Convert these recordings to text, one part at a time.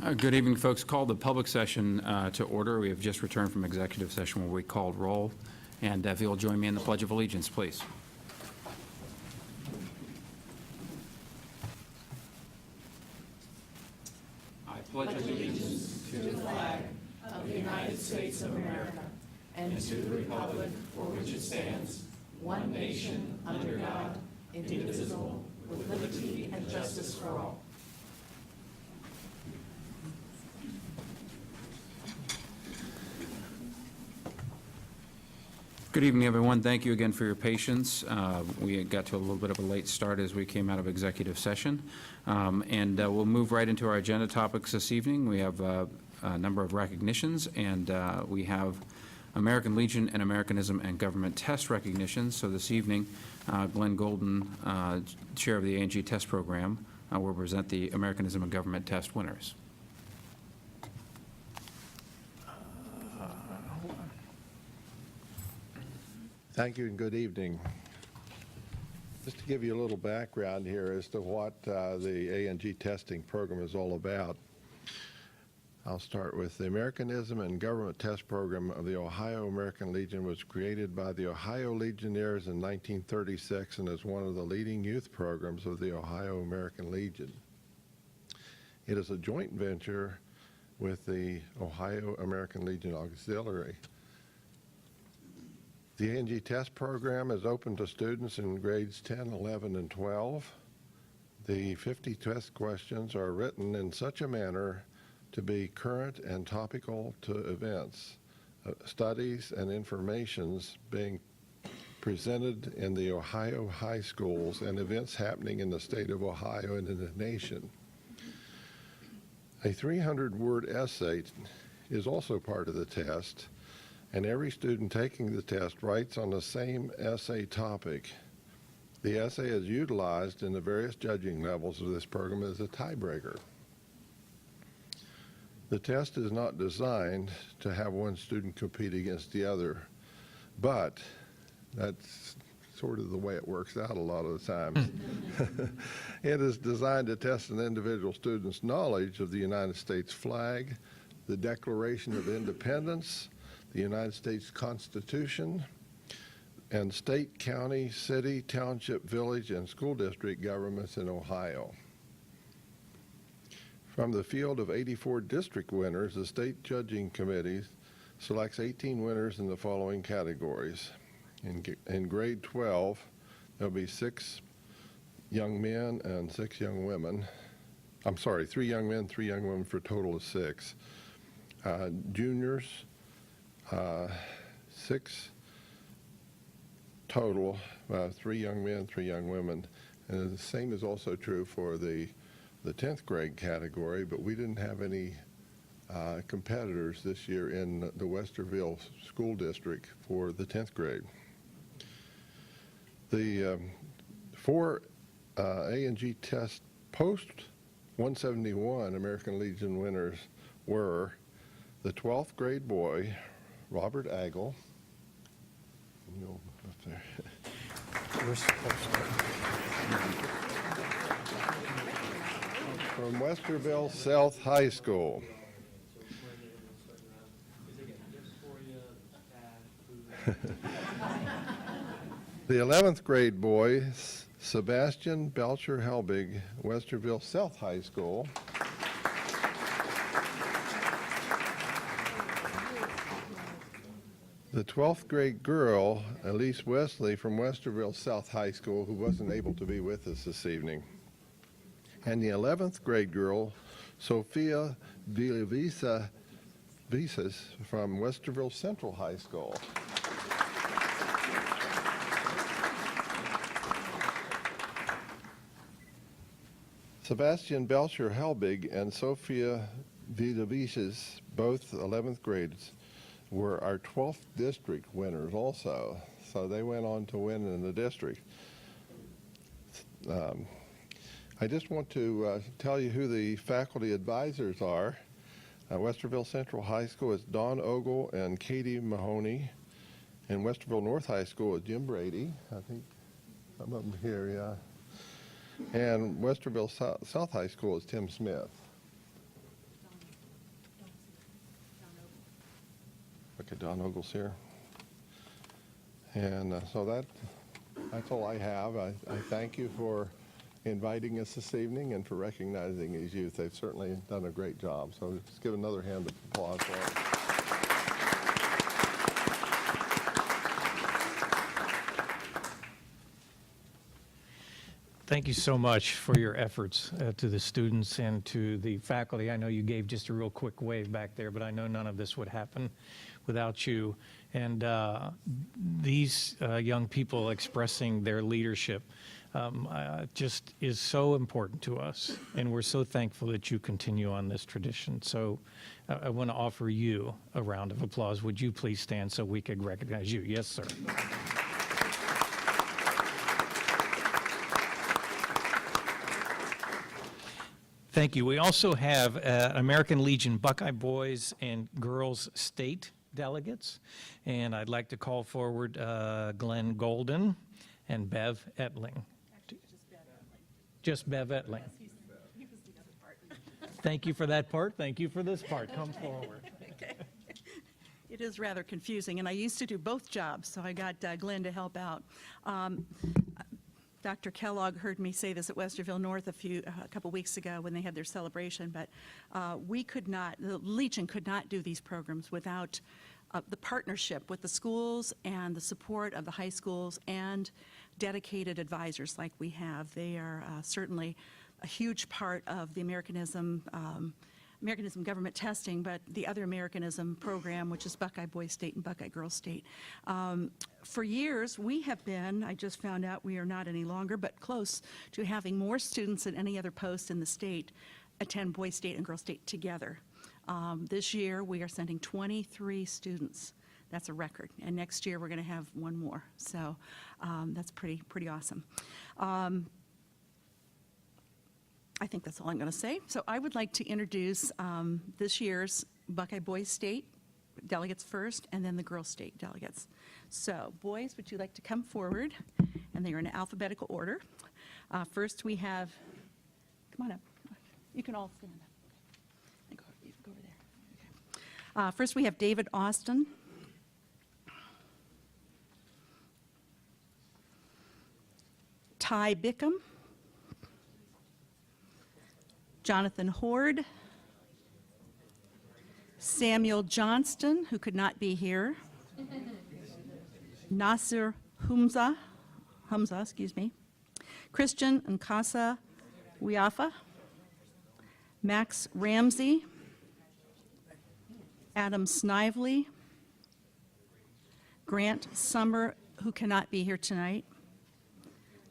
Good evening, folks. Call the public session to order. We have just returned from executive session where we called roll. And if you'll join me in the Pledge of Allegiance, please. I pledge allegiance to the flag of the United States of America and to the republic for which it stands, one nation, under God, indivisible, with liberty and justice for all. Good evening, everyone. Thank you again for your patience. We got to a little bit of a late start as we came out of executive session. We'll move right into our agenda topics this evening. We have a number of recognitions, and we have American Legion and Americanism and Government Test recognitions. So this evening, Glenn Golden, chair of the A&G Test Program, will present the Americanism and Government Test winners. Thank you and good evening. Just to give you a little background here as to what the A&G testing program is all about, I'll start with the Americanism and Government Test Program of the Ohio American Legion was created by the Ohio Legionnaires in 1936 and is one of the leading youth programs of the Ohio American Legion. It is a joint venture with the Ohio American Legion Auxiliary. The A&G test program is open to students in grades 10, 11, and 12. The 50 test questions are written in such a manner to be current and topical to events, studies, and informations being presented in the Ohio high schools and events happening in the state of Ohio and in the nation. A 300-word essay is also part of the test, and every student taking the test writes on the same essay topic. The essay is utilized in the various judging levels of this program as a tiebreaker. The test is not designed to have one student compete against the other, but that's sort of the way it works out a lot of the times. It is designed to test an individual student's knowledge of the United States flag, the Declaration of Independence, the United States Constitution, and state, county, city, township, village, and school district governments in Ohio. From the field of 84 district winners, the state judging committee selects 18 winners in the following categories. In grade 12, there'll be 6 young men and 6 young women. I'm sorry, 3 young men, 3 young women for a total of 6. Juniors, 6 total, 3 young men, 3 young women. And the same is also true for the 10th grade category, but we didn't have any competitors this year in the Westerville School District for the 10th grade. The 4 A&G test post 171 American Legion winners were the 12th grade boy, Robert Agel. Up there. From Westerville South High School. The 11th grade boy, Sebastian Belcher Helbig, Westerville South High School. The 12th grade girl, Elise Wesley from Westerville South High School, who wasn't able to be with us this evening. And the 11th grade girl, Sophia Villavisas from Westerville Central High School. Sebastian Belcher Helbig and Sophia Villavisas, both 11th grades, were our 12th district winners also. So they went on to win in the district. I just want to tell you who the faculty advisors are. Westerville Central High School is Don Ogle and Katie Mahoney. And Westerville North High School is Jim Brady. I think some of them here, yeah. And Westerville South High School is Tim Smith. Okay, Don Ogle's here. And so that's all I have. I thank you for inviting us this evening and for recognizing these youth. They've certainly done a great job. So just give another hand of applause for them. Thank you so much for your efforts to the students and to the faculty. I know you gave just a real quick wave back there, but I know none of this would happen without you. And these young people expressing their leadership just is so important to us. And we're so thankful that you continue on this tradition. So I want to offer you a round of applause. Would you please stand so we could recognize you? Yes, sir. Thank you. We also have American Legion Buckeye Boys and Girls State delegates, and I'd like to call forward Glenn Golden and Bev Etling. Actually, just Bev Etling. Just Bev Etling. He was the other part. Thank you for that part. Thank you for this part. Come forward. Okay. It is rather confusing, and I used to do both jobs, so I got Glenn to help out. Dr. Kellogg heard me say this at Westerville North a couple weeks ago when they had their celebration, but the Legion could not do these programs without the partnership with the schools and the support of the high schools and dedicated advisors like we have. They are certainly a huge part of the Americanism government testing, but the other Americanism program, which is Buckeye Boys State and Buckeye Girls State. For years, we have been, I just found out we are not any longer, but close to having more students than any other post in the state attend Boys State and Girls State together. This year, we are sending 23 students. That's a record. And next year, we're going to have one more. So that's pretty awesome. I think that's all I'm going to say. So I would like to introduce this year's Buckeye Boys State delegates first, and then the Girls State delegates. So, boys, would you like to come forward? And they are in alphabetical order. First, we have, come on up. You can all stand up. You can go over there. Okay. First, we have David Austin. Ty Bickham. Jonathan Horde, Samuel Johnston, who could not be here, Nasser Humza, Christian Nkasa Wiafa, Max Ramsey, Adam Snively, Grant Summer, who cannot be here tonight,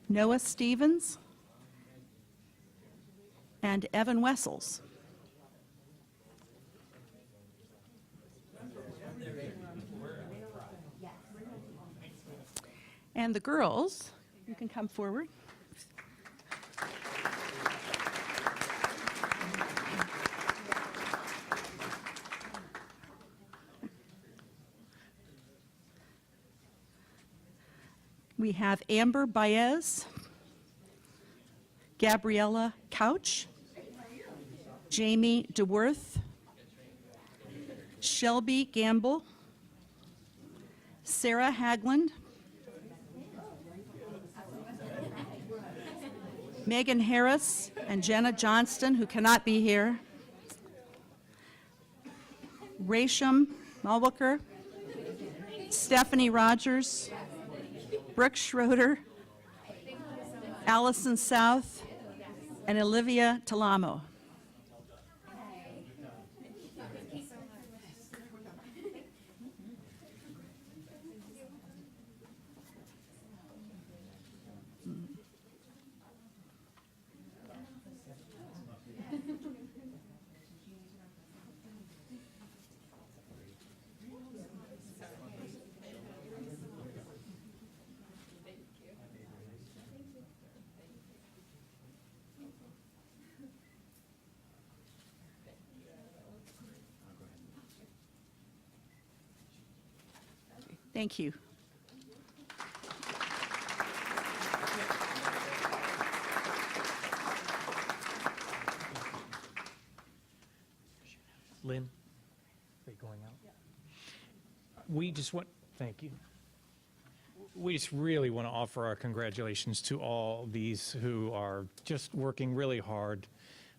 Noah Stevens, and Evan Wessels. And the girls, you can come forward. We have Amber Baez, Gabriella Couch, Jamie DeWorth, Shelby Gamble, Sarah Hagland, Megan Harris, and Jenna Johnston, who cannot be here, Rasham Malwaker, Stephanie Rogers, Brooke Schroeder, Allison South, and Olivia Talamo. Thank you. Lynn, are you going out? we just want, thank you. We just really want to offer our congratulations to all these who are just working really hard.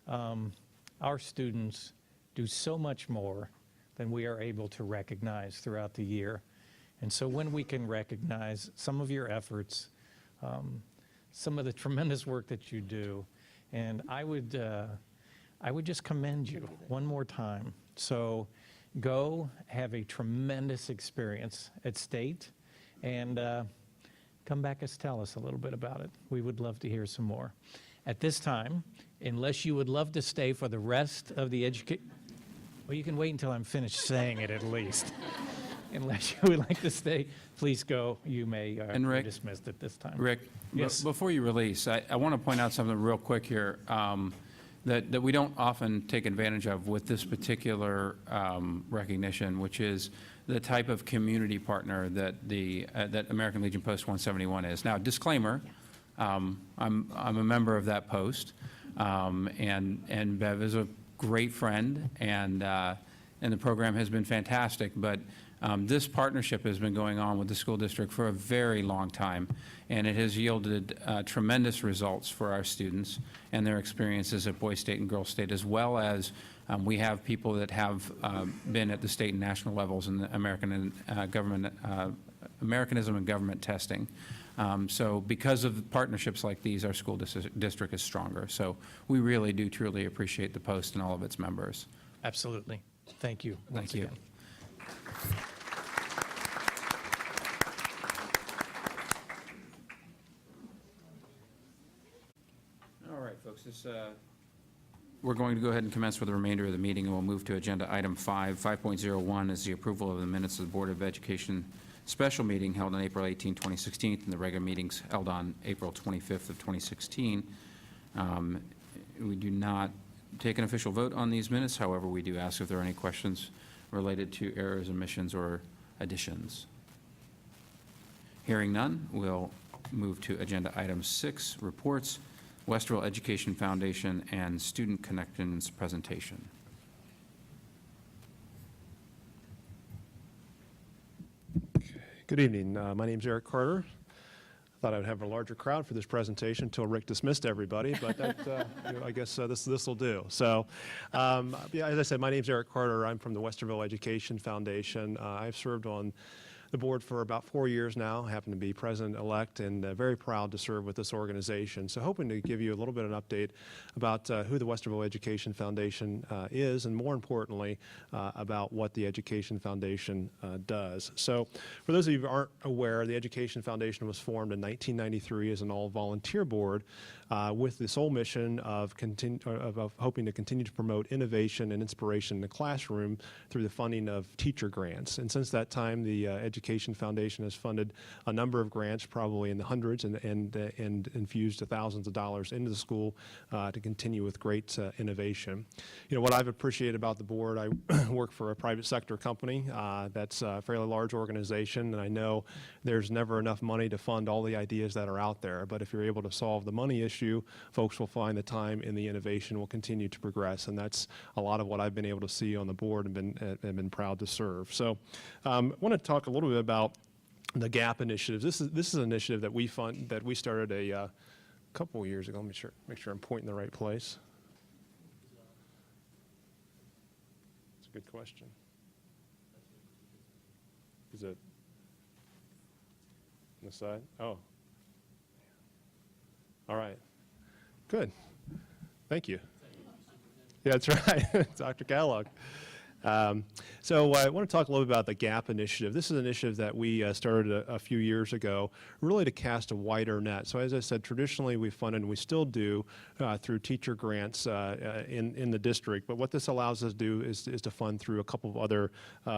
Our students do so much more than we are able to recognize throughout the year. And so when we can recognize some of your efforts, some of the tremendous work that you do, and I would just commend you one more time. So go have a tremendous experience at State, and come back and tell us a little bit about it. We would love to hear some more. At this time, unless you would love to stay for the rest of the well, you can wait until I'm finished saying it at least. Unless you would like to stay, please go. You may And be Rick- dismissed at this time. Rick, Yes. before you release, I want to point out something real quick here that we don't often take advantage of with this particular recognition, which is the type of community partner that that American Legion Post 171 is. Now, disclaimer, I'm a member of that post, and Bev is a great friend, and the program has been fantastic, but this partnership has been going on with the school district for a very long time, and it has yielded tremendous results for our students and their experiences at Boys State and Girls State, as well as we have people that have been at the state and national levels in the Americanism and government testing. So because of partnerships like these, our school district is stronger. So we really do truly appreciate the Post and all of its members. Absolutely. Thank you. once Thank you. again. All right, folks, we're going to go ahead and commence with the remainder of the meeting, and we'll move to Agenda Item 5. 5.01 is the approval of the minutes of the Board of Education special meeting held on April 18, 2016, and the regular meetings held on April 25th of 2016. We do not take an official vote on these minutes. However, we do ask if there are any questions related to errors, omissions, or additions. Hearing none, we'll move to Agenda Item 6, Reports, Westerville Education Foundation, and Student Connections Presentation. Good evening. My name's Eric Carter. I thought I would have a larger crowd for this presentation until Rick dismissed everybody, but that, I guess this will do. So, yeah, as I said, my name's Eric Carter. I'm from the Westerville Education Foundation. I've served on the board for about 4 years now. I happen to be president-elect and very proud to serve with this organization. So hoping to give you a little bit of an update about who the Westerville Education Foundation is, and more importantly, about what the Education Foundation does. So for those of you who aren't aware, the Education Foundation was formed in 1993 as an all-volunteer board with the sole mission of hoping to continue to promote innovation and inspiration in the classroom through the funding of teacher grants. And since that time, the Education Foundation has funded a number of grants, probably in the hundreds, and infused thousands of dollars into the school to continue with great innovation. You know, what I've appreciated about the board, I work for a private sector company that's a fairly large organization, and I know there's never enough money to fund all the ideas that are out there. But if you're able to solve the money issue, folks will find the time and the innovation will continue to progress. And that's a lot of what I've been able to see on the board and been proud to serve. So I want to talk a little bit about the GAP initiatives. This is an initiative that we started a couple of years ago. Let me make sure I'm pointing the right place. It's a good question. Is it on the side? Oh. All right. Good. Thank you. Yeah, that's right. Dr. Kellogg. So I want to talk a little bit about the GAP initiative. This is an initiative that we started a few years ago, really to cast a wider net. So as I said, traditionally we funded, and we still do, through teacher grants in the district. But what this allows us to do is to fund through a couple of other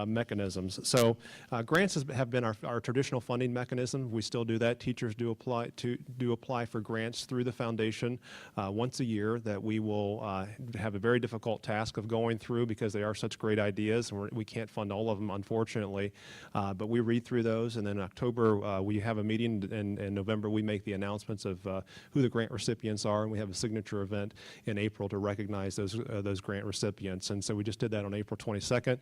mechanisms. So grants have been our traditional funding mechanism. We still do that. Teachers do apply for grants through the foundation once a year that we will have a very difficult task of going through because they are such great great ideas, and we can't fund all of them, unfortunately. But we read through those, and then in October, we have a meeting, and in November, we make the announcements of who the grant recipients are, and we have a signature event in April to recognize those grant recipients. And so we just did that on April 22nd.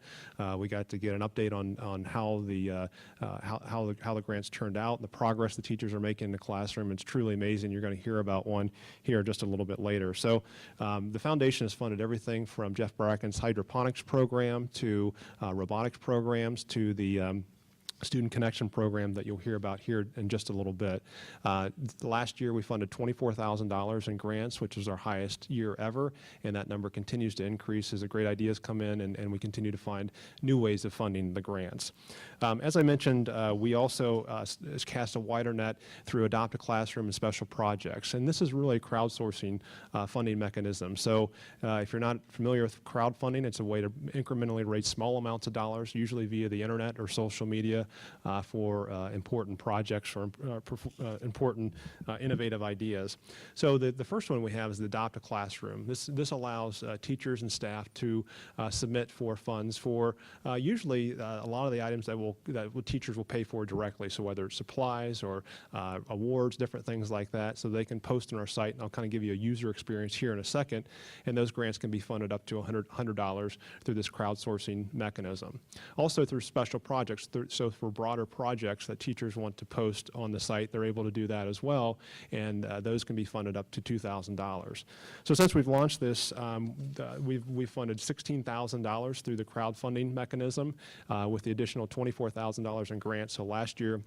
We got to get an update on how the grants turned out and the progress the teachers are making in the classroom. It's truly amazing. You're going to hear about one here just a little bit later. So the foundation has funded everything from Jeff Bracken's hydroponics program to robotics programs to the Student Connection program that you'll hear about here in just a little bit. Last year, we funded $24,000 in grants, which was our highest year ever, and that number continues to increase as the great ideas come in, and we continue to find new ways of funding the grants. As I mentioned, we also cast a wider net through Adopt a Classroom and special projects, and this is really a crowdsourcing funding mechanism. So if you're not familiar with crowdfunding, it's a way to incrementally raise small amounts of dollars, usually via the internet or social media, for important projects or important innovative ideas. So the first one we have is the Adopt a Classroom. This allows teachers and staff to submit for funds for usually a lot of the items that teachers will pay for directly. So whether it's supplies or awards, different things like that, so they can post on our site, and I'll kind of give you a user experience here in a second, and those grants can be funded up to $100 through this crowdsourcing mechanism. Also through special projects, so for broader projects that teachers want to post on the site, they're able to do that as well, and those can be funded up to $2,000. So since we've launched this, we've funded $16,000 through the crowdfunding mechanism with the additional $24,000 in grants. So last year,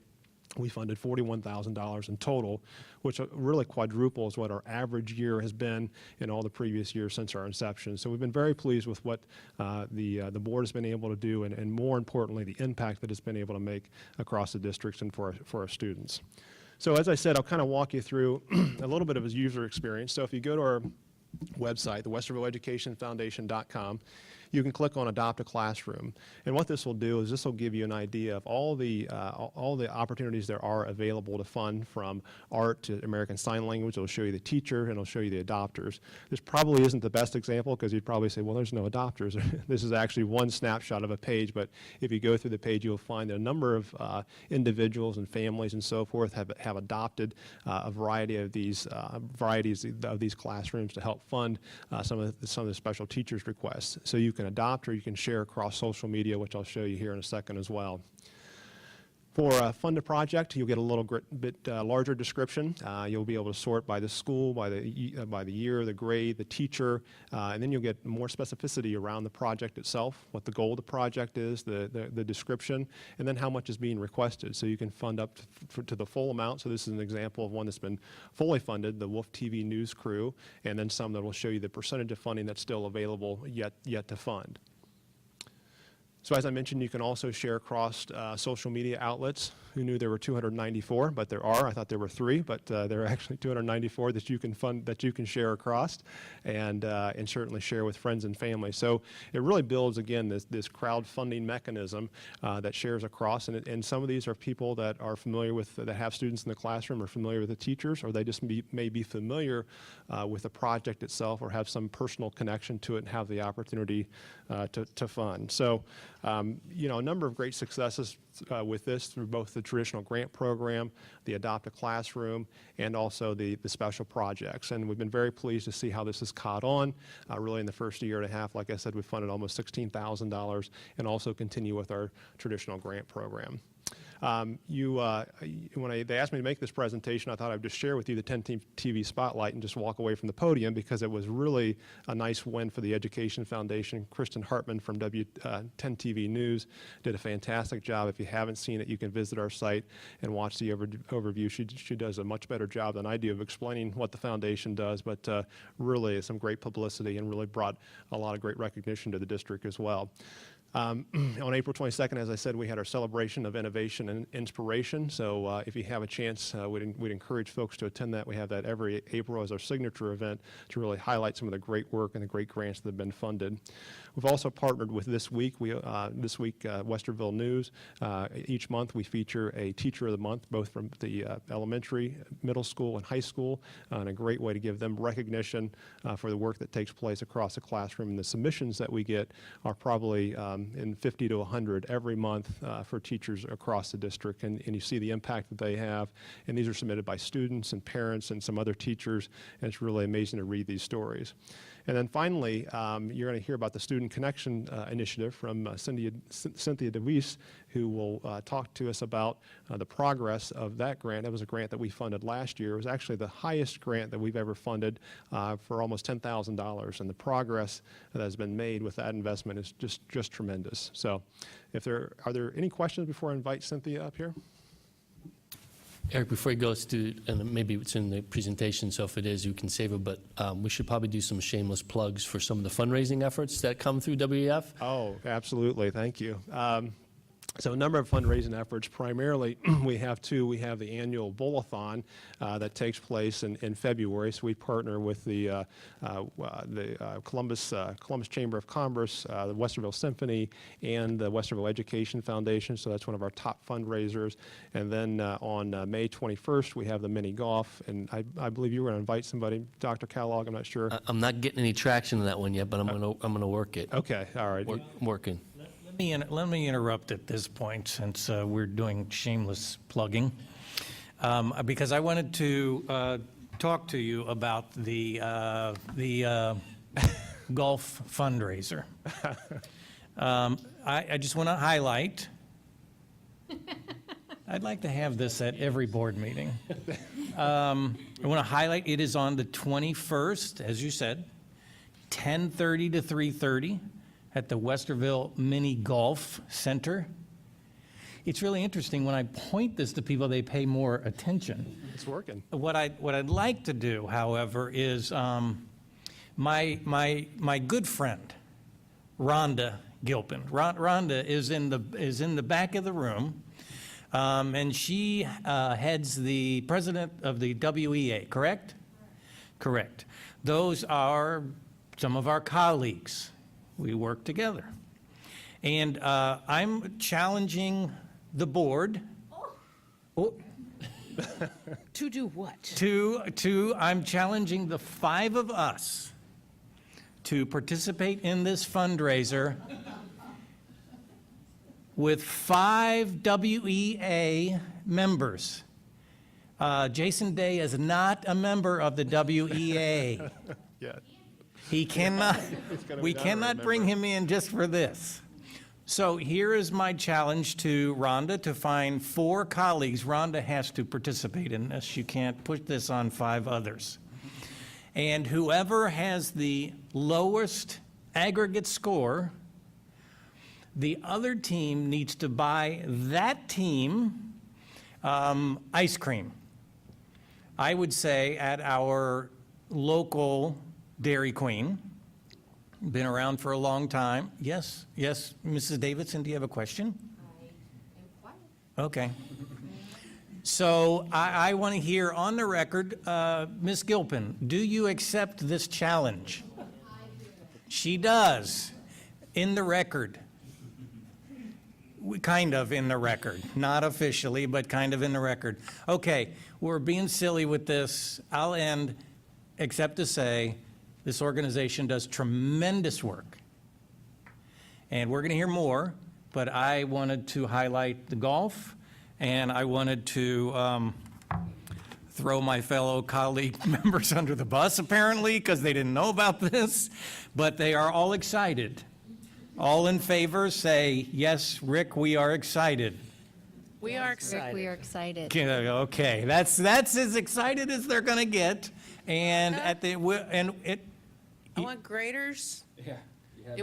we funded $41,000 in total, which really quadruples what our average year has been in all the previous years since our inception. So we've been very pleased with what the board has been able to do, and more importantly, the impact that it's been able to make across the districts and for our students. So as I said, I'll kind of walk you through a little bit of a user experience. So if you go to our website, the westervilleeducationfoundation.com, you can click on Adopt a Classroom. And what this will do is this will give you an idea of all the opportunities there are available to fund, from art to American Sign Language. It'll show you the teacher, and it'll show you the adopters. This probably isn't the best example, because you'd probably say, well, there's no adopters. This is actually one snapshot of a page, but if you go through the page, you'll find that a number of individuals and families and so forth have adopted a variety of these classrooms to help fund some of the special teachers requests. So you can adopt, or you can share across social media, which I'll show you here in a second as well. For a Fund a Project, you'll get a little bit larger description. You'll be able to sort by the school, by the year, the grade, the teacher, and then you'll get more specificity around the project itself, what the goal of the project is, the description, and then how much is being requested. So you can fund up to the full amount. So this is an example of one that's been fully funded, the Wolf TV News Crew, and then some that will show you the percentage of funding that's still available yet to fund. So as I mentioned, you can also share across social media outlets. Who knew there were 294? But there are. I thought there were 3, but there are actually 294 that you can fund, that you can share across, and certainly share with friends and family. So it really builds, again, this crowdfunding mechanism that shares across. And some of these are people that are familiar with, that have students in the classroom, or familiar with the teachers, or they just may be familiar with the project itself, or have some personal connection to it and have the opportunity to fund. So, a number of great successes with this through both the traditional grant program, the Adopt a Classroom, and also the special projects. And we've been very pleased to see how this has caught on. Really in the first year and a half, like I said, we funded almost $16,000, and also continue with our traditional grant program. When they asked me to make this presentation, I thought I'd just share with you the 10 TV spotlight and just walk away from the podium, because it was really a nice win for the Education Foundation. Kristen Hartman from 10 TV News did a fantastic job. If you haven't seen it, you can visit our site and watch the overview. She does a much better job than I do of explaining what the foundation does, but really some great publicity, and really brought a lot of great recognition to the district as well. On April 22nd, as I said, we had our celebration of innovation and inspiration. So if you have a chance, we'd encourage folks to attend that. We have that every April as our signature event to really highlight some of the great work and the great grants that have been funded. We've also partnered with This Week. Westerville News. Each month we feature a Teacher of the Month, both from the elementary, middle school, and high school, and a great way to give them recognition for the work that takes place across the classroom. And the submissions that we get are probably in 50 to 100 every month for teachers across the district, and you see the impact that they have. And these are submitted by students and parents and some other teachers, and it's really amazing to read these stories. And then finally, you're going to hear about the Student Connection Initiative from Cynthia DeWeese, who will talk to us about the progress of that grant. It was a grant that we funded last year. It was actually the highest grant that we've ever funded for almost $10,000, and the progress that has been made with that investment is just tremendous. So are there any questions before I invite Cynthia up here? Eric, before he goes to, and maybe it's in the presentation, so if it is, you can save it, but we should probably do some shameless plugs for some of the fundraising efforts that come through WEF. Oh, absolutely. Thank you. So a number of fundraising efforts. Primarily, we have two. We have the annual Bowl-a-thon that takes place in February. So we partner with the Columbus Chamber of Commerce, the Westerville Symphony, and the Westerville Education Foundation. So that's one of our top fundraisers. And then on May 21st, we have the mini golf. And I believe you were going to invite somebody, Dr. Kellogg. I'm not sure. I'm not getting any traction on that one yet, but I'm gonna work it. Okay. All right. I'm working. Let me interrupt at this point, since we're doing shameless plugging, because I wanted to talk to you about the golf fundraiser. I just want to highlight, I'd like to have this at every board meeting. I want to highlight, it is on the 21st, as you said, 10:30 to 3:30. At the Westerville Mini Golf Center. It's really interesting, when I point this to people, they pay more attention. It's working. What I'd like to do, however, is my good friend, Rhonda Gilpin. Rhonda is in the back of the room, and she heads the president of the WEA, correct? Correct. Those are some of our colleagues. We work together. And I'm challenging the board. Oh. To do what? I'm challenging the five of us to participate in this fundraiser with 5 WEA members. Jason Day is not a member of the WEA. Yeah. He cannot, we not a cannot bring him in just for this. So here is my challenge to Rhonda, to find 4 colleagues. Rhonda has to participate in this. You can't put this on 5 others. And whoever has the lowest aggregate score, the other team needs to buy that team ice cream. I would say at our local Dairy Queen, been around for a long time. Yes, Mrs. Davidson, do you have a question? I am quiet. Okay. So I want to hear on the record, Ms. Gilpin, do you accept this challenge? I do. She does. In the record. Kind of in the record. Not officially, but kind of in the record. Okay, we're being silly with this. I'll end, except to say, this organization does tremendous work. And we're going to hear more, but I wanted to highlight the golf, and I wanted to throw my fellow colleague members under the bus, apparently, because they didn't know about this, but they are all excited. All in favor, say, yes, Rick, we are excited. We are excited. Rick, we are excited. Okay, that's as excited as they're going to get. And at the, and it, I want graders. Yeah,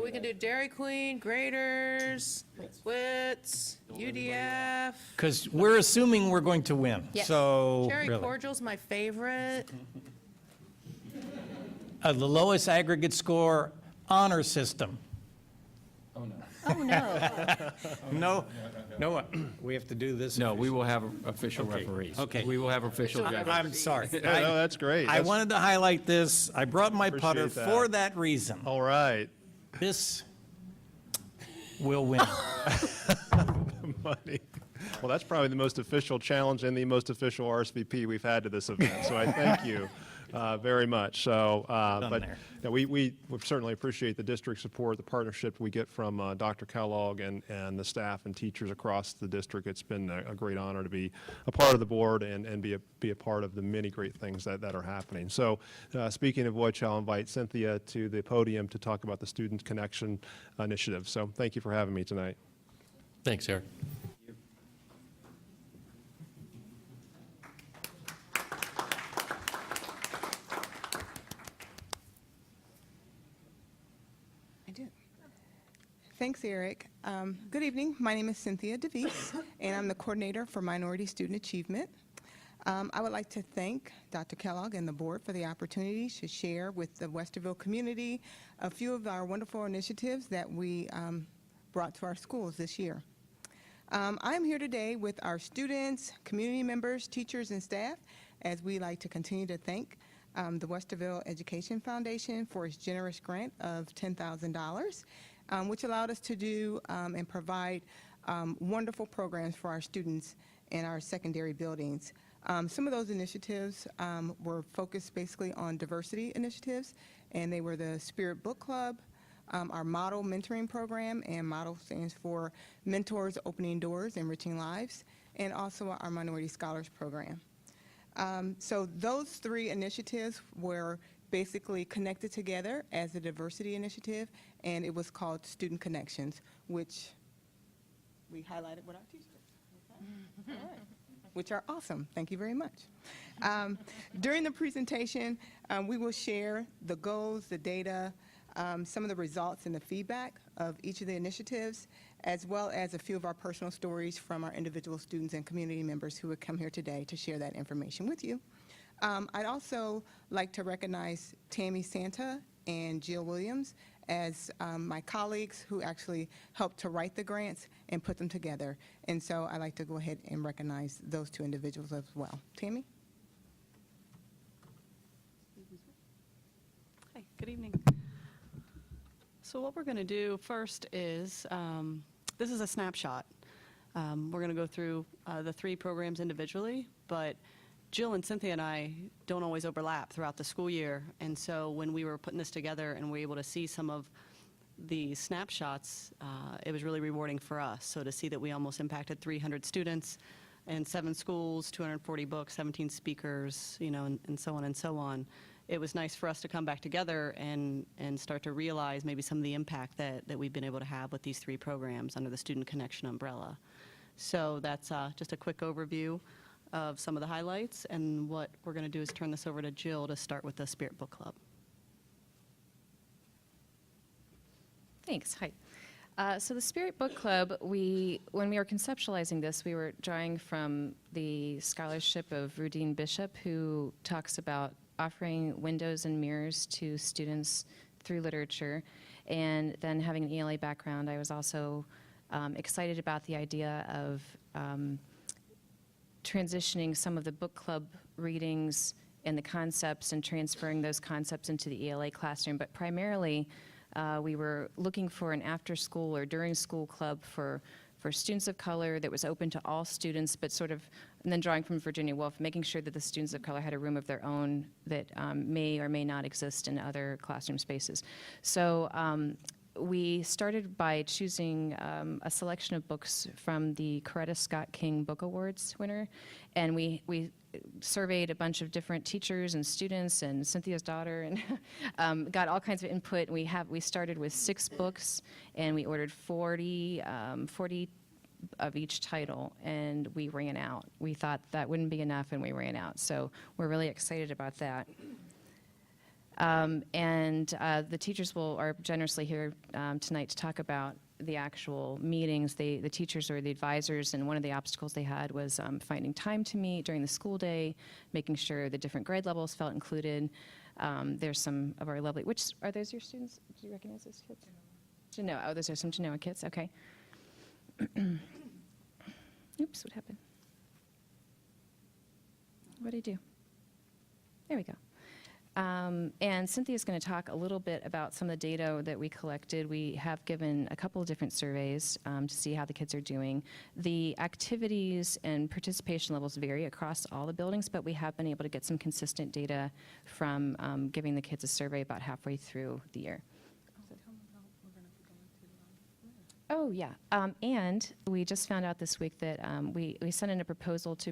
we can do Dairy Queen, graders, Wits, UDF. because we're assuming we're going to win. Yes. So, Cherry really. cordial's my favorite. The lowest aggregate score honor system. Oh, no. No, we have to do this. No, we will have official referees. Okay. We will have official judges. I'm sorry. No, that's great. I wanted to highlight this. I brought my putter Appreciate that. for that reason. All right. This will win. Money. Well, that's probably the most official challenge and the most official RSVP we've had to this event, so I thank you very much. So, but there. no, we certainly appreciate the district support, the partnership we get from Dr. Kellogg and the staff and teachers across the district. It's been a great honor to be a part of the board and be a part of the many great things that are happening. So, speaking of which, I'll invite Cynthia to the podium to talk about the Student Connection Initiative. So, thank you for having me tonight. Thanks, Eric. I do. Thanks, Eric. Good evening. My name is Cynthia DeVise, and I'm the coordinator for Minority Student Achievement. I would like to thank Dr. Kellogg and the board for the opportunity to share with the Westerville community a few of our wonderful initiatives that we brought to our schools this year. I am here today with our students, community members, teachers, and staff as we like to continue to thank the Westerville Education Foundation for its generous grant of $10,000, which allowed us to do and provide wonderful programs for our students in our secondary buildings. Some of those initiatives were focused basically on diversity initiatives, and they were the Spirit Book Club, our Model Mentoring Program, and Model stands for Mentors Opening Doors, Enriching Lives, and also our Minority Scholars Program. So those three initiatives were basically connected together as a diversity initiative, and it was called Student Connections, which we highlighted with our t-shirts. Okay. All right. Which are awesome. Thank you very much. During the presentation, we will share the goals, the data, some of the results and the feedback of each of the initiatives, as well as a few of our personal stories from our individual students and community members who would come here today to share that information with you. I'd also like to recognize Tammy Santa and Jill Williams as my colleagues who actually helped to write the grants and put them together. And so I'd like to go ahead and recognize those two individuals as well. Tammy? Hi, good evening. So what we're going to do first is, this is a snapshot. We're going to go through the three programs individually, but Jill and Cynthia and I don't always overlap throughout the school year. And so when we were putting this together and were able to see some of the snapshots, it was really rewarding for us. So to see that we almost impacted 300 students in 7 schools, 240 books, 17 speakers, you know, and so on and so on. It was nice for us to come back together and start to realize maybe some of the impact that we've been able to have with these 3 programs under the Student Connection umbrella. So that's just a quick overview of some of the highlights, and what we're going to do is turn this over to Jill to start with the Spirit Book Club. Thanks. Hi. So the Spirit Book Club, when we were conceptualizing this, we were drawing from the scholarship of Rudine Bishop, who talks about offering windows and mirrors to students through literature. And then having an ELA background, I was also excited about the idea of transitioning some of the book club readings and the concepts and transferring those concepts into the ELA classroom. But primarily, we were looking for an after-school or during-school club for students of color that was open to all students, but sort of, and then drawing from Virginia Woolf, making sure that the students of color had a room of their own that may or may not exist in other classroom spaces. So we started by choosing a selection of books from the Coretta Scott King Book Awards winner, and we surveyed a bunch of different teachers and students and Cynthia's daughter, and got all kinds of input. We started with 6 books, and we ordered 40 of each title, and we ran out. We thought that wouldn't be enough, and we ran out. So we're really excited about that. The teachers are generously here tonight to talk about the actual meetings. The teachers are the advisors, and one of the obstacles they had was finding time to meet during the school day, making sure the different grade levels felt included. There's some of our lovely, are those your students? Do you recognize those kids? Genoa. Oh, those are some Genoa kids. Okay. Oops, what happened? What did I do? There we go. And Cynthia's going to talk a little bit about some of the data that we collected. We have given a couple of different surveys to see how the kids are doing. The activities and participation levels vary across all the buildings, but we have been able to get some consistent data from giving the kids a survey about halfway through the year. Oh, yeah. And we just found out this week that we sent in a proposal to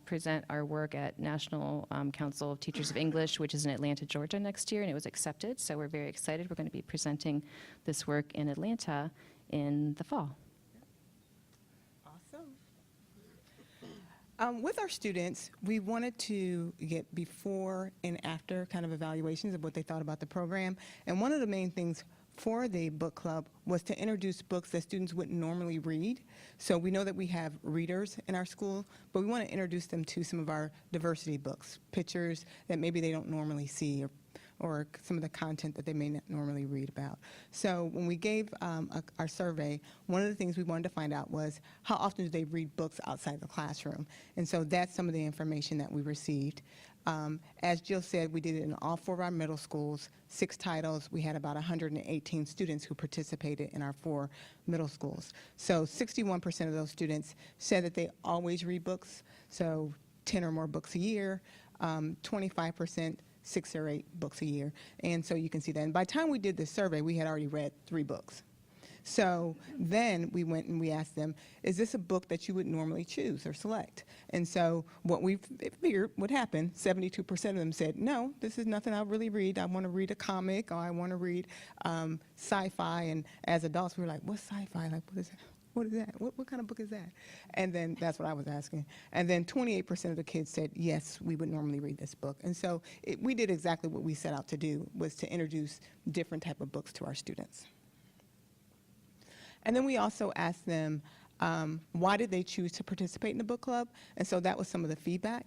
present our work at National Council of Teachers of English, which is in Atlanta, Georgia next year, and it was accepted. So we're very excited. We're going to be presenting this work in Atlanta in the fall. Awesome. With our students, we wanted to get before and after kind of evaluations of what they thought about the program. And one of the main things for the book club was to introduce books that students wouldn't normally read. So we know that we have readers in our school, but we want to introduce them to some of our diversity books, pictures that maybe they don't normally see, or some of the content that they may not normally read about. So when we gave our survey, one of the things we wanted to find out was how often do they read books outside the classroom? And so that's some of the information that we received. As Jill said, we did it in all 4 of our middle schools, 6 titles. We had about 118 students who participated in our 4 middle schools. So 61% of those students said that they always read books, so 10 or more books a year, 25%, 6 or 8 books a year. And so you can see that. And by the time we did this survey, we had already read 3 books. So then we went and we asked them, is this a book that you would normally choose or select? And so what we figured would happen, 72% of them said, no, this is nothing I really read. I want to read a comic, or I want to read sci-fi. And as adults, we were like, what's sci-fi? Like, what is that? What is that? What kind of book is that? And then that's what I was asking. And then 28% of the kids said, yes, we would normally read this book. And so we did exactly what we set out to do, was to introduce different type of books to our students. And then we also asked them, why did they choose to participate in the book club? And so that was some of the feedback.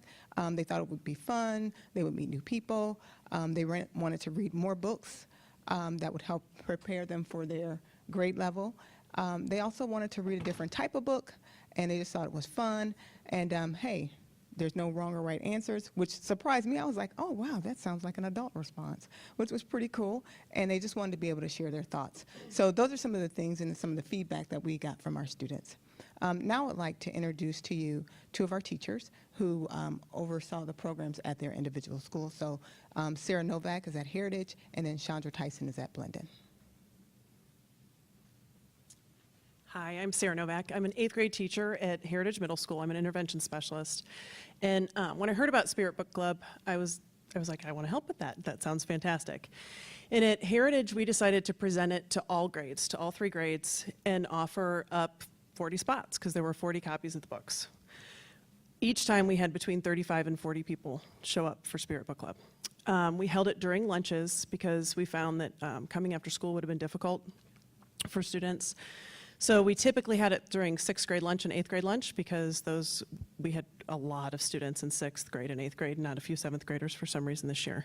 They thought it would be fun, they would meet new people, they wanted to read more books that would help prepare them for their grade level. They also wanted to read a different type of book, and they just thought it was fun. And hey, there's no wrong or right answers, which surprised me. I was like, oh, wow, that sounds like an adult response, which was pretty cool. And they just wanted to be able to share their thoughts. So those are some of the things and some of the feedback that we got from our students. Now I'd like to introduce to you 2 of our teachers who oversaw the programs at their individual schools. So Sarah Novak is at Heritage, and then Chandra Tyson is at Blendon. Hi, I'm Sarah Novak. I'm an 8th grade teacher at Heritage Middle School. I'm an intervention specialist. And when I heard about Spirit Book Club, I was like, I want to help with that. That sounds fantastic. And at Heritage, we decided to present it to all grades, to all 3 grades, and offer up 40 spots, because there were 40 copies of the books. Each time we had between 35 and 40 people show up for Spirit Book Club. We held it during lunches because we found that coming after school would have been difficult for students. So we typically had it during 6th grade lunch and 8th grade lunch, because we had a lot of students in 6th grade and 8th grade, not a few 7th graders for some reason this year.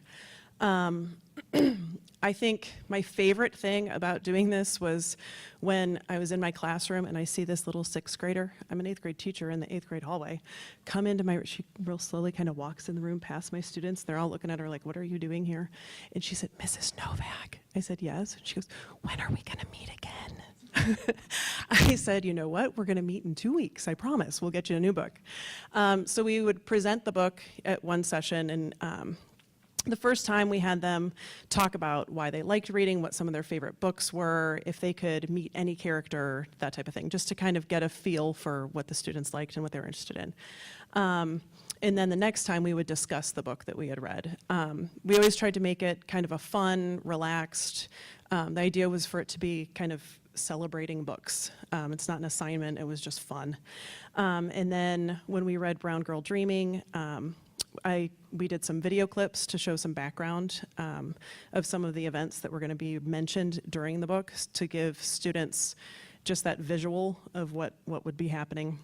I think my favorite thing about doing this was when I was in my classroom and I see this little 6th grader, I'm an 8th grade teacher, in the 8th grade hallway, come into she real slowly kind of walks in the room past my students. They're all looking at her like, what are you doing here? And she said, Mrs. Novak. I said, yes. And she goes, when are we going to meet again? I said, you know what, we're going to meet in 2 weeks, I promise. We'll get you a new book. So we would present the book at one session, and the first time we had them talk about why they liked reading, what some of their favorite books were, if they could meet any character, that type of thing, just to kind of get a feel for what the students liked and what they were interested in. And then the next time we would discuss the book that we had read. We always tried to make it kind of a fun, relaxed, the idea was for it to be kind of celebrating books. It's not an assignment, it was just fun. And then when we read Brown Girl Dreaming, we did some video clips to show some background of some of the events that were going to be mentioned during the book, to give students just that visual of what would be happening.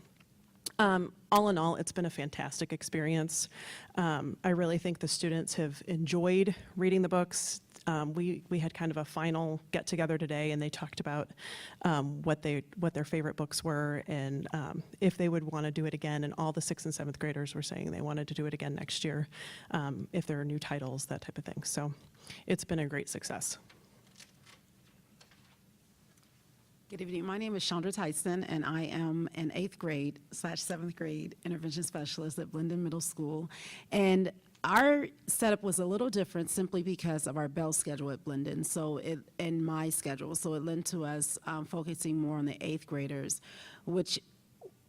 All in all, it's been a fantastic experience. I really think the students have enjoyed reading the books. We had kind of a final get-together today, and they talked about what their favorite books were and if they would want to do it again. And all the 6th and 7th graders were saying they wanted to do it again next year, if there are new titles, that type of thing. So it's been a great success. Good evening. My name is Chandra Tyson, and I am an 8th grade / 7th grade intervention specialist at Blendon Middle School. And our setup was a little different simply because of our bell schedule at Blendon, and my schedule. So it led to us focusing more on the 8th graders, which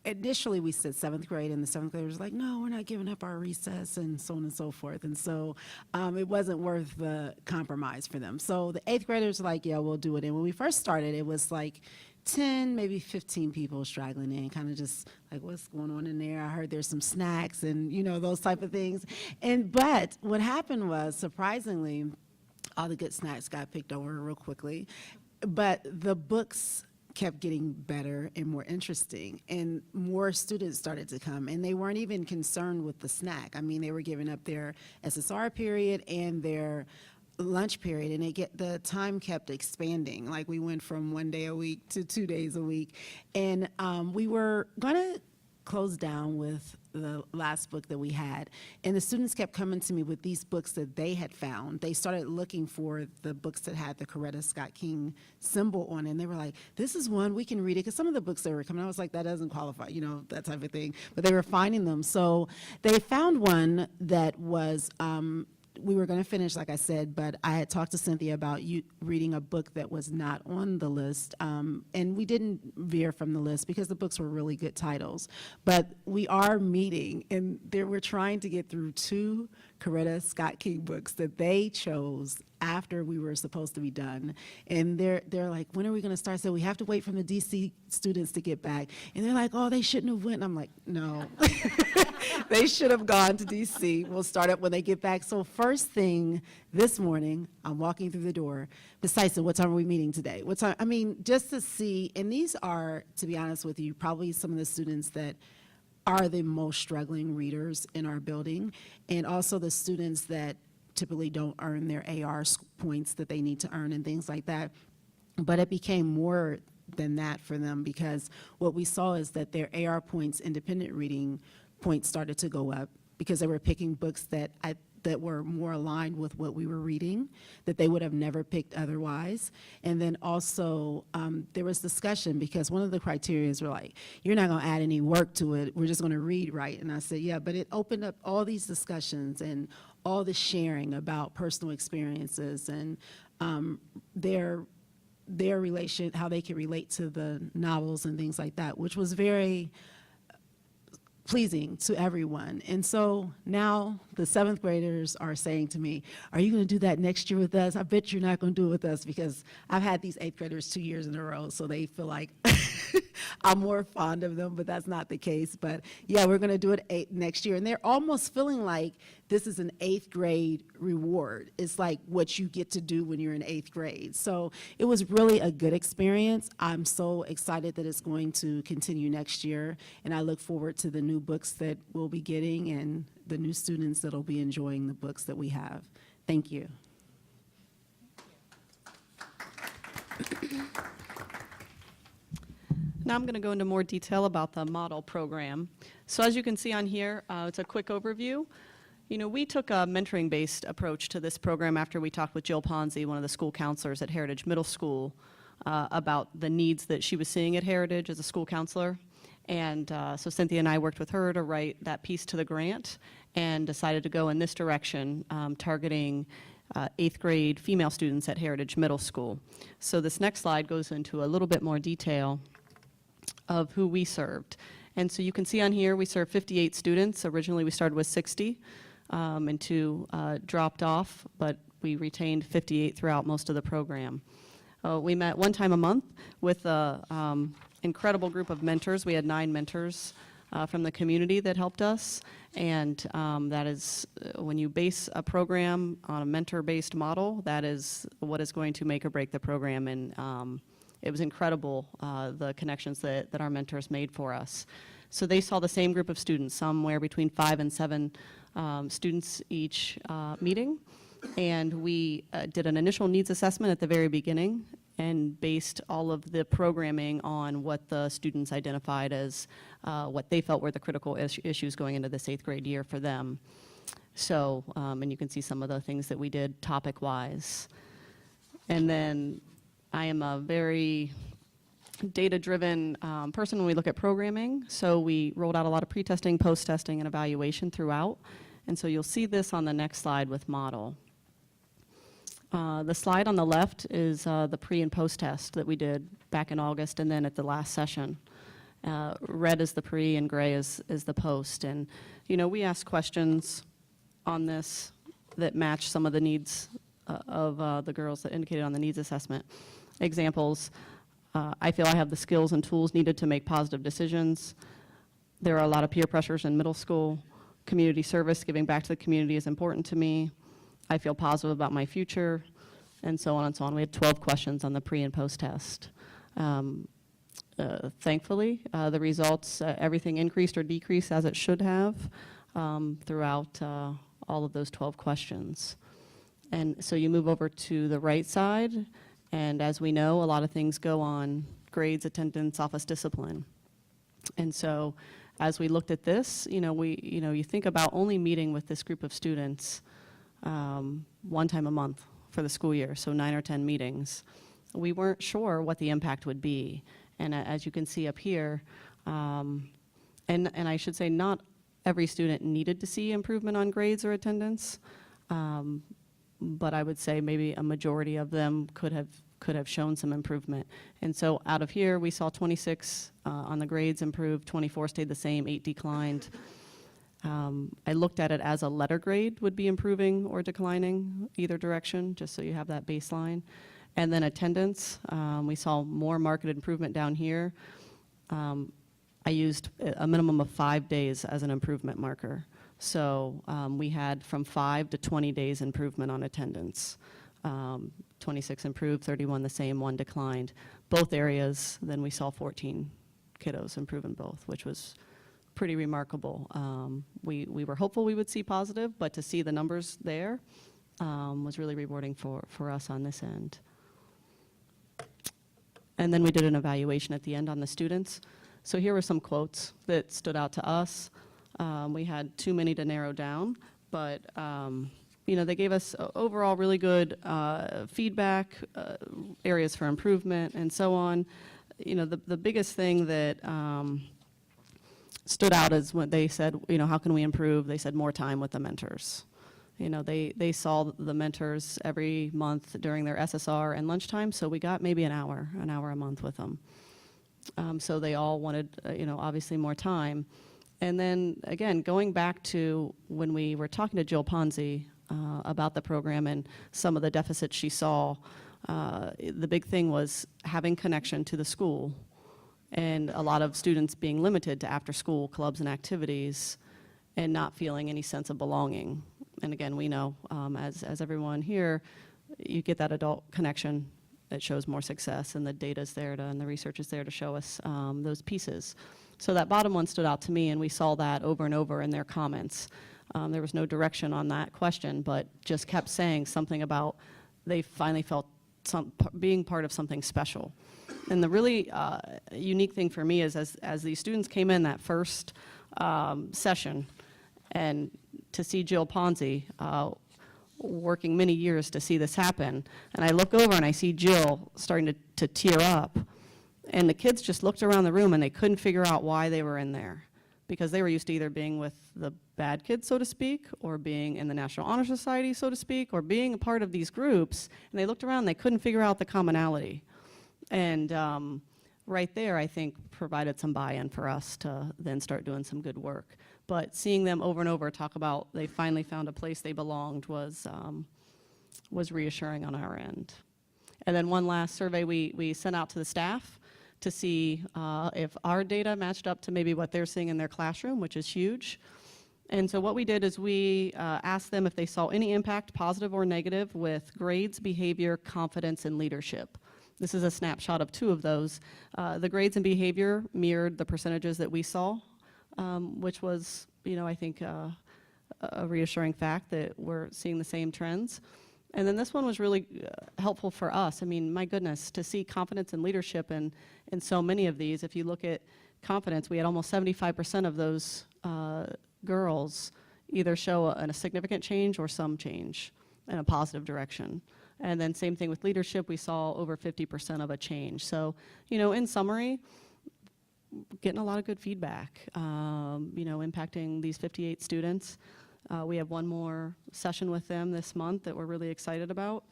initially we said 7th grade, and the 7th graders were like, no, we're not giving up our recess, and so on and so forth. And so it wasn't worth the compromise for them. So the 8th graders were like, yeah, we'll do it. And when we first started, it was like 10, maybe 15 people straggling in, kind of just like, what's going on in there? I heard there's some snacks and, those type of things. But what happened was, surprisingly, all the good snacks got picked over real quickly. But the books kept getting better and more interesting, and more students started to come, and they weren't even concerned with the snack. I mean, they were giving up their SSR period and their lunch period, and the time kept expanding. Like, we went from 1 day a week to 2 days a week, and we were gonna close down with the last book that we had, and the students kept coming to me with these books that they had found. They started looking for the books that had the Coretta Scott King symbol on it, and they were like, this is one, we can read it, because some of the books that were coming, I was like, that doesn't qualify, that type of thing, but they were finding them. So they found one that was, we were going to finish, like I said, but I had talked to Cynthia about you reading a book that was not on the list, and we didn't veer from the list because the books were really good titles. But we are meeting, and we're trying to get through 2 Coretta Scott King books that they chose after we were supposed to be done. And they're like, when are we going to start? So we have to wait for the DC students to get back. And they're like, oh, they shouldn't have went. And I'm like, no. They should have gone to DC. We'll start up when they get back. So first thing this morning, I'm walking through the door. Ms. Tyson, what time are we meeting today? What time? I mean, just to see, and these are, to be honest with you, probably some of the students that are the most struggling readers in our building, and also the students that typically don't earn their AR points that they need to earn and things like that. But it became more than that for them, because what we saw is that their AR points, independent reading points, started to go up because they were picking books that were more aligned with what we were reading, that they would have never picked otherwise. And then also there was discussion, because one of the criteria were like, you're not going to add any work to it, we're just going to read, right? And I said, yeah, but it opened up all these discussions and all the sharing about personal experiences and their relation, how they can relate to the novels and things like that, which was very pleasing to everyone. And so now the 7th graders are saying to me, are you going to do that next year with us? I bet you're not going to do it with us, because I've had these 8th graders 2 years in a row, so they feel like I'm more fond of them, but that's not the case. But yeah, we're going to do it next year. And they're almost feeling like this is an 8th grade reward. It's like what you get to do when you're in 8th grade. So it was really a good experience. I'm so excited that it's going to continue next year, and I look forward to the new books that we'll be getting and the new students that'll be enjoying the books that we have. Thank you. Now I'm going to go into more detail about the model program. So as you can see on here, it's a quick overview. We took a mentoring-based approach to this program after we talked with Jill Ponzi, one of the school counselors at Heritage Middle School, about the needs that she was seeing at Heritage as a school counselor. And so Cynthia and I worked with her to write that piece to the grant and decided to go in this direction, targeting 8th grade female students at Heritage Middle School. So this next slide goes into a little bit more detail of who we served. And so you can see on here we served 58 students. Originally we started with 60 and 2 dropped off, but we retained 58 throughout most of the program. We met one time a month with an incredible group of mentors. We had 9 mentors from the community that helped us, and that is, when you base a program on a mentor-based model, that is what is going to make or break the program. And it was incredible, the connections that our mentors made for us. So they saw the same group of students, somewhere between 5 and 7 students each meeting. And we did an initial needs assessment at the very beginning and based all of the programming on what the students identified as what they felt were the critical issues going into this 8th grade year for them. So, and you can see some of the things that we did topic-wise. And then I am a very data-driven person when we look at programming. So we rolled out a lot of pre-testing, post-testing, and evaluation throughout. And so you'll see this on the next slide with model. The slide on the left is the pre and post test that we did back in August and then at the last session. Red is the pre and gray is the post. And, you know, we asked questions on this that match some of the needs of the girls that indicated on the needs assessment. Examples, I feel I have the skills and tools needed to make positive decisions. There are a lot of peer pressures in middle school. Community service, giving back to the community is important to me. I feel positive about my future, and so on and so on. We had 12 questions on the pre and post test. Thankfully, the results, everything increased or decreased as it should have throughout all of those 12 questions. And so you move over to the right side, and as we know, a lot of things go on: grades, attendance, office discipline. And so as we looked at this, you think about only meeting with this group of students one time a month for the school year, so 9 or 10 meetings. We weren't sure what the impact would be. And as you can see up here, and I should say not every student needed to see improvement on grades or attendance, but I would say maybe a majority of them could have shown some improvement. And so out of here, we saw 26 on the grades improved, 24 stayed the same, 8 declined. I looked at it as a letter grade would be improving or declining either direction, just so you have that baseline. And then attendance, we saw more marked improvement down here. I used a minimum of 5 days as an improvement marker. So we had from 5 to 20 days improvement on attendance. 26 improved, 31 the same, 1 declined. Both areas, then we saw 14 kiddos improve in both, which was pretty remarkable. We were hopeful we would see positive, but to see the numbers there was really rewarding for us on this end. And then we did an evaluation at the end on the students. So here were some quotes that stood out to us. We had too many to narrow down, but they gave us overall really good feedback, areas for improvement, and so on. The biggest thing that stood out is when they said, how can we improve? They said more time with the mentors. They saw the mentors every month during their SSR and lunchtime, so we got maybe an hour a month with them. So they all wanted, obviously more time. And then, again, going back to when we were talking to Jill Ponzi about the program and some of the deficits she saw, the big thing was having connection to the school and a lot of students being limited to after-school clubs and activities and not feeling any sense of belonging. And again, we know, as everyone here, you get that adult connection, it shows more success, and the data's there and the research is there to show us those pieces. So that bottom one stood out to me, and we saw that over and over in their comments. There was no direction on that question, but just kept saying something about they finally felt being part of something special. And the really unique thing for me is as these students came in that first session, and to see Jill Ponzi working many years to see this happen, and I look over and I see Jill starting to tear up, and the kids just looked around the room and they couldn't figure out why they were in there, because they were used to either being with the bad kids, so to speak, or being in the National Honor Society, so to speak, or being a part of these groups, and they looked around and they couldn't figure out the commonality. And right there, I think, provided some buy-in for us to then start doing some good work. But seeing them over and over talk about they finally found a place they belonged was reassuring on our end. And then one last survey we sent out to the staff to see if our data matched up to maybe what they're seeing in their classroom, which is huge. And so what we did is we asked them if they saw any impact, positive or negative, with grades, behavior, confidence, and leadership. This is a snapshot of 2 of those. The grades and behavior mirrored the percentages that we saw which was, I think a reassuring fact that we're seeing the same trends. And then this one was really helpful for us. I mean, my goodness, to see confidence and leadership in so many of these. If you look at confidence, we had almost 75% of those girls either show a significant change or some change in a positive direction. And then same thing with leadership, we saw over 50% of a change. So, in summary, getting a lot of good feedback, impacting these 58 students. We have one more session with them this month that we're really excited about.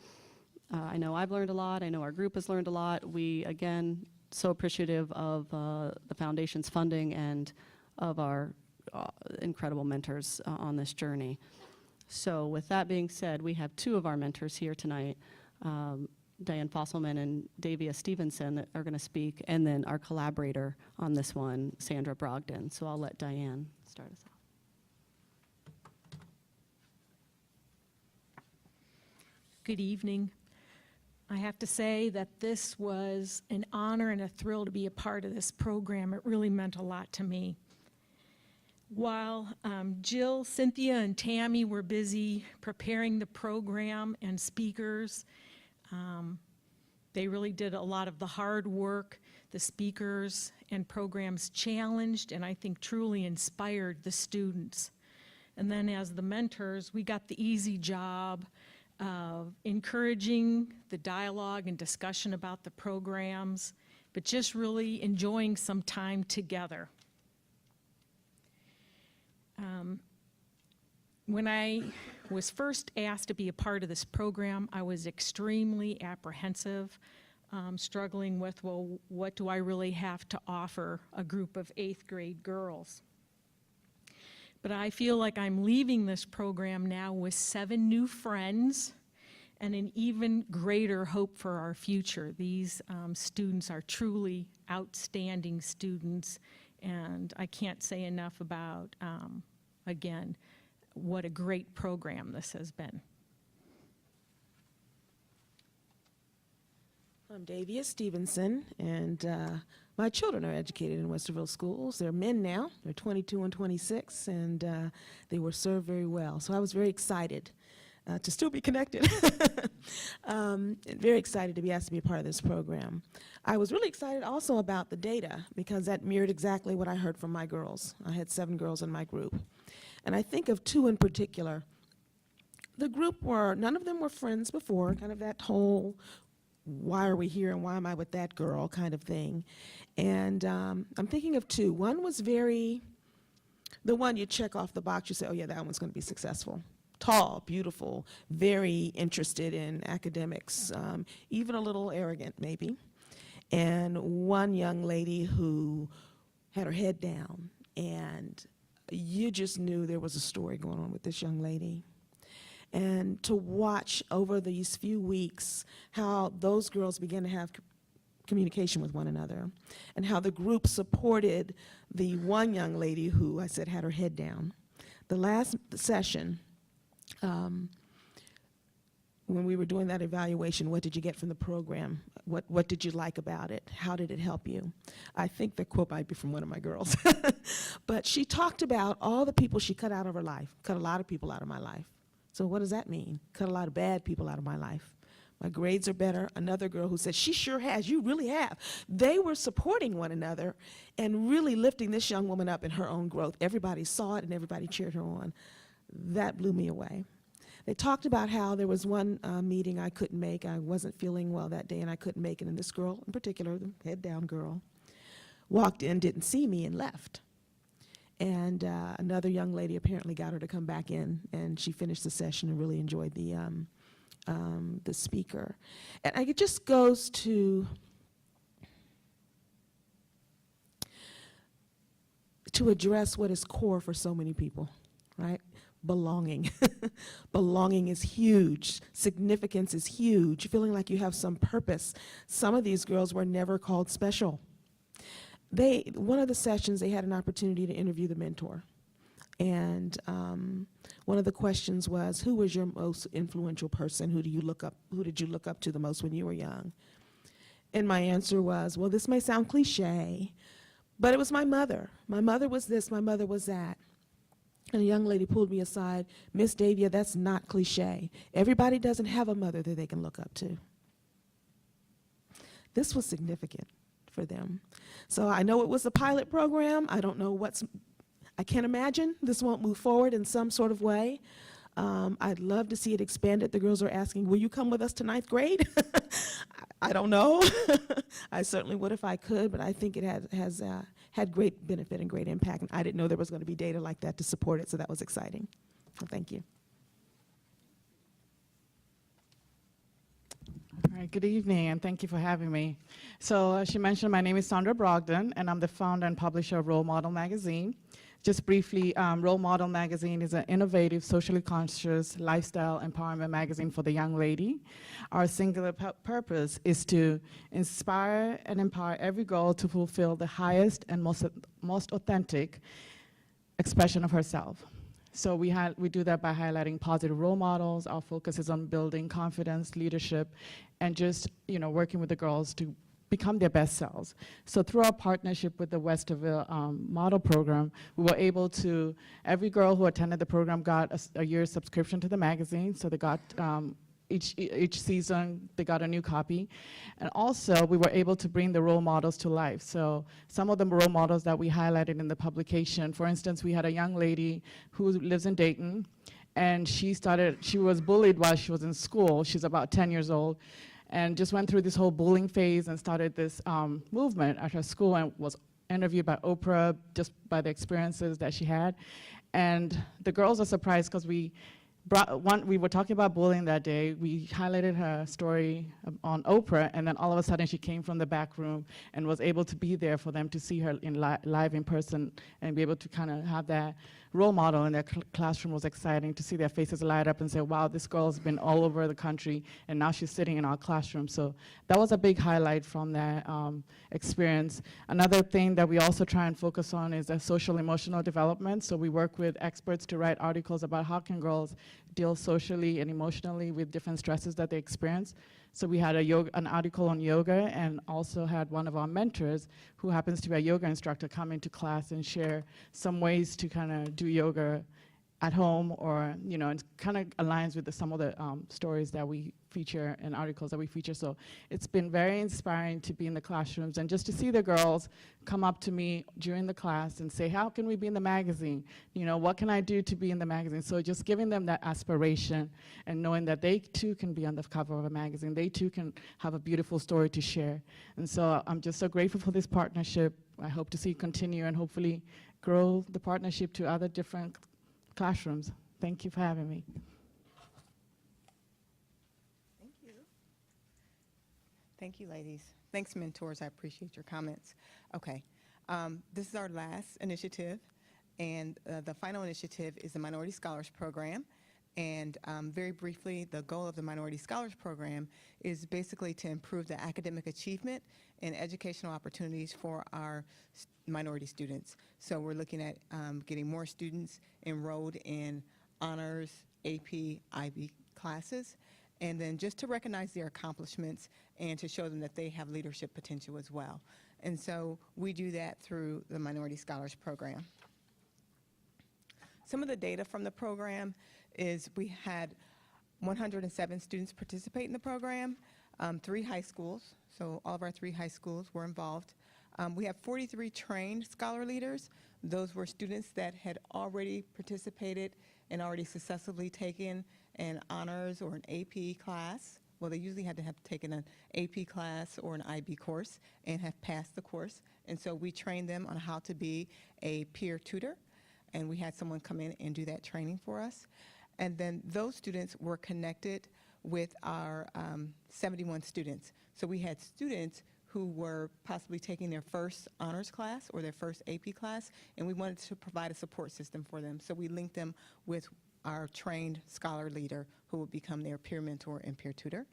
I know I've learned a lot. I know our group has learned a lot. We, again, so appreciative of the Foundation's funding and of our incredible mentors on this journey. So with that being said, we have two of our mentors here tonight, Diane Fosselman and Davia Stevenson, that are going to speak, and then our collaborator on this one, Sandra Brogdon. So I'll let Diane start us off. Good evening. I have to say that this was an honor and a thrill to be a part of this program. It really meant a lot to me. While Jill, Cynthia, and Tammy were busy preparing the program and speakers, they really did a lot of the hard work. The speakers and programs challenged and I think truly inspired the students. And then as the mentors, we got the easy job of encouraging the dialogue and discussion about the programs, but just really enjoying some time together. When I was first asked to be a part of this program, I was extremely apprehensive, struggling with, well, what do I really have to offer a group of 8th grade girls? But I feel like I'm leaving this program now with 7 new friends and an even greater hope for our future. These students are truly outstanding students, and I can't say enough about, again, what a great program this has been. I'm Davia Stevenson, and my children are educated in Westerville schools. They're men now. They're 22 and 26, and they were served very well. So I was very excited to still be connected. Very excited to be asked to be a part of this program. I was really excited also about the data, because that mirrored exactly what I heard from my girls. I had 7 girls in my group. And I think of 2 in particular. The group none of them were friends before, kind of that whole, why are we here and why am I with that girl kind of thing. And I'm thinking of 2. One was the one you check off the box, you say, oh yeah, that one's going to be successful. Tall, beautiful, very interested in academics, even a little arrogant maybe. And one young lady who had her head down, and you just knew there was a story going on with this young lady. And to watch over these few weeks how those girls began to have communication with one another, and how the group supported the one young lady who I said had her head down. The last session, when we were doing that evaluation, what did you get from the program? What did you like about it? How did it help you? I think the quote might be from one of my girls. But she talked about all the people she cut out of her life, cut a lot of people out of my life. So what does that mean? Cut a lot of bad people out of my life. My grades are better. Another girl who said, she sure has, you really have. They were supporting one another and really lifting this young woman up in her own growth. Everybody saw it and everybody cheered her on. That blew me away. They talked about how there was one meeting I couldn't make. I wasn't feeling well that day and I couldn't make it. And this girl in particular, the head down girl, walked in, didn't see me, and left. And another young lady apparently got her to come back in, and she finished the session and really enjoyed the speaker. And it just goes to address what is core for so many people, right? Belonging. Belonging is huge. Significance is huge. Feeling like you have some purpose. Some of these girls were never called special. One of the sessions, they had an opportunity to interview the mentor. And one of the questions was, who was your most influential person? Who did you look up to the most when you were young? And my answer was, well, this may sound cliche, But it was my mother. My mother was this, my mother was that. And a young lady pulled me aside, Miss Davia, that's not cliche. Everybody doesn't have a mother that they can look up to. This was significant for them. So I know it was a pilot program. I don't know I can't imagine this won't move forward in some sort of way. I'd love to see it expanded. The girls are asking, will you come with us to 9th grade? I don't know. I certainly would if I could, but I think it has had great benefit and great impact. And I didn't know there was going to be data like that to support it, so that was exciting. So thank you. All right, good evening, and thank you for having me. So as she mentioned, my name is Sandra Brogdon, and I'm the founder and publisher of Role Model Magazine. Just briefly, Role Model Magazine is an innovative, socially conscious lifestyle empowerment magazine for the young lady. Our singular purpose is to inspire and empower every girl to fulfill the highest and most authentic expression of herself. So we do that by highlighting positive role models. Our focus is on building confidence, leadership, and just working with the girls to become their best selves. So through our partnership with the Westerville Model Program, we were able to, every girl who attended the program got a year's subscription to the magazine. So they got, each season, they got a new copy. And also, we were able to bring the role models to life. So some of the role models that we highlighted in the publication, for instance, we had a young lady who lives in Dayton, and she was bullied while she was in school. She's about 10 years old, and just went through this whole bullying phase and started this movement at her school and was interviewed by Oprah just by the experiences that she had. And the girls are surprised because we were talking about bullying that day. We highlighted her story on Oprah, and then all of a sudden she came from the back room and was able to be there for them to see her live in person and be able to kind of have that role model in their classroom. Was exciting to see their faces light up and say, wow, this girl's been all over the country and now she's sitting in our classroom. So that was a big highlight from that experience. Another thing that we also try and focus on is social emotional development. So we work with experts to write articles about how can girls deal socially and emotionally with different stresses that they experience. So we had an article on yoga, and also had one of our mentors, who happens to be a yoga instructor, come into class and share some ways to kind of do yoga at home, or it kind of aligns with some of the stories that we feature and articles that we feature. So it's been very inspiring to be in the classrooms and just to see the girls come up to me during the class and say, how can we be in the magazine? What can I do to be in the magazine? So just giving them that aspiration and knowing that they too can be on the cover of a magazine. They too can have a beautiful story to share. And so I'm just so grateful for this partnership. I hope to see it continue and hopefully grow the partnership to other different classrooms. Thank you for having me. Thank you. Thank you, ladies. Thanks, mentors. I appreciate your comments. Okay. This is our last initiative, and the final initiative is the Minority Scholars Program. And very briefly, the goal of the Minority Scholars Program is basically to improve the academic achievement and educational opportunities for our minority students. So we're looking at getting more students enrolled in honors, AP, IB classes, and then just to recognize their accomplishments and to show them that they have leadership potential as well. And so we do that through the Minority Scholars Program. Some of the data from the program is we had 107 students participate in the program, 3 high schools, so all of our 3 high schools were involved. We have 43 trained scholar leaders. Those were students that had already participated and already successfully taken an honors or an AP class. Well, they usually had to have taken an AP class or an IB course and have passed the course. And so we trained them on how to be a peer tutor, and we had someone come in and do that training for us. And then those students were connected with our 71 students. So we had students who were possibly taking their first honors class or their first AP class, and we wanted to provide a support system for them. So we linked them with our trained scholar leader who would become their peer mentor and peer tutor.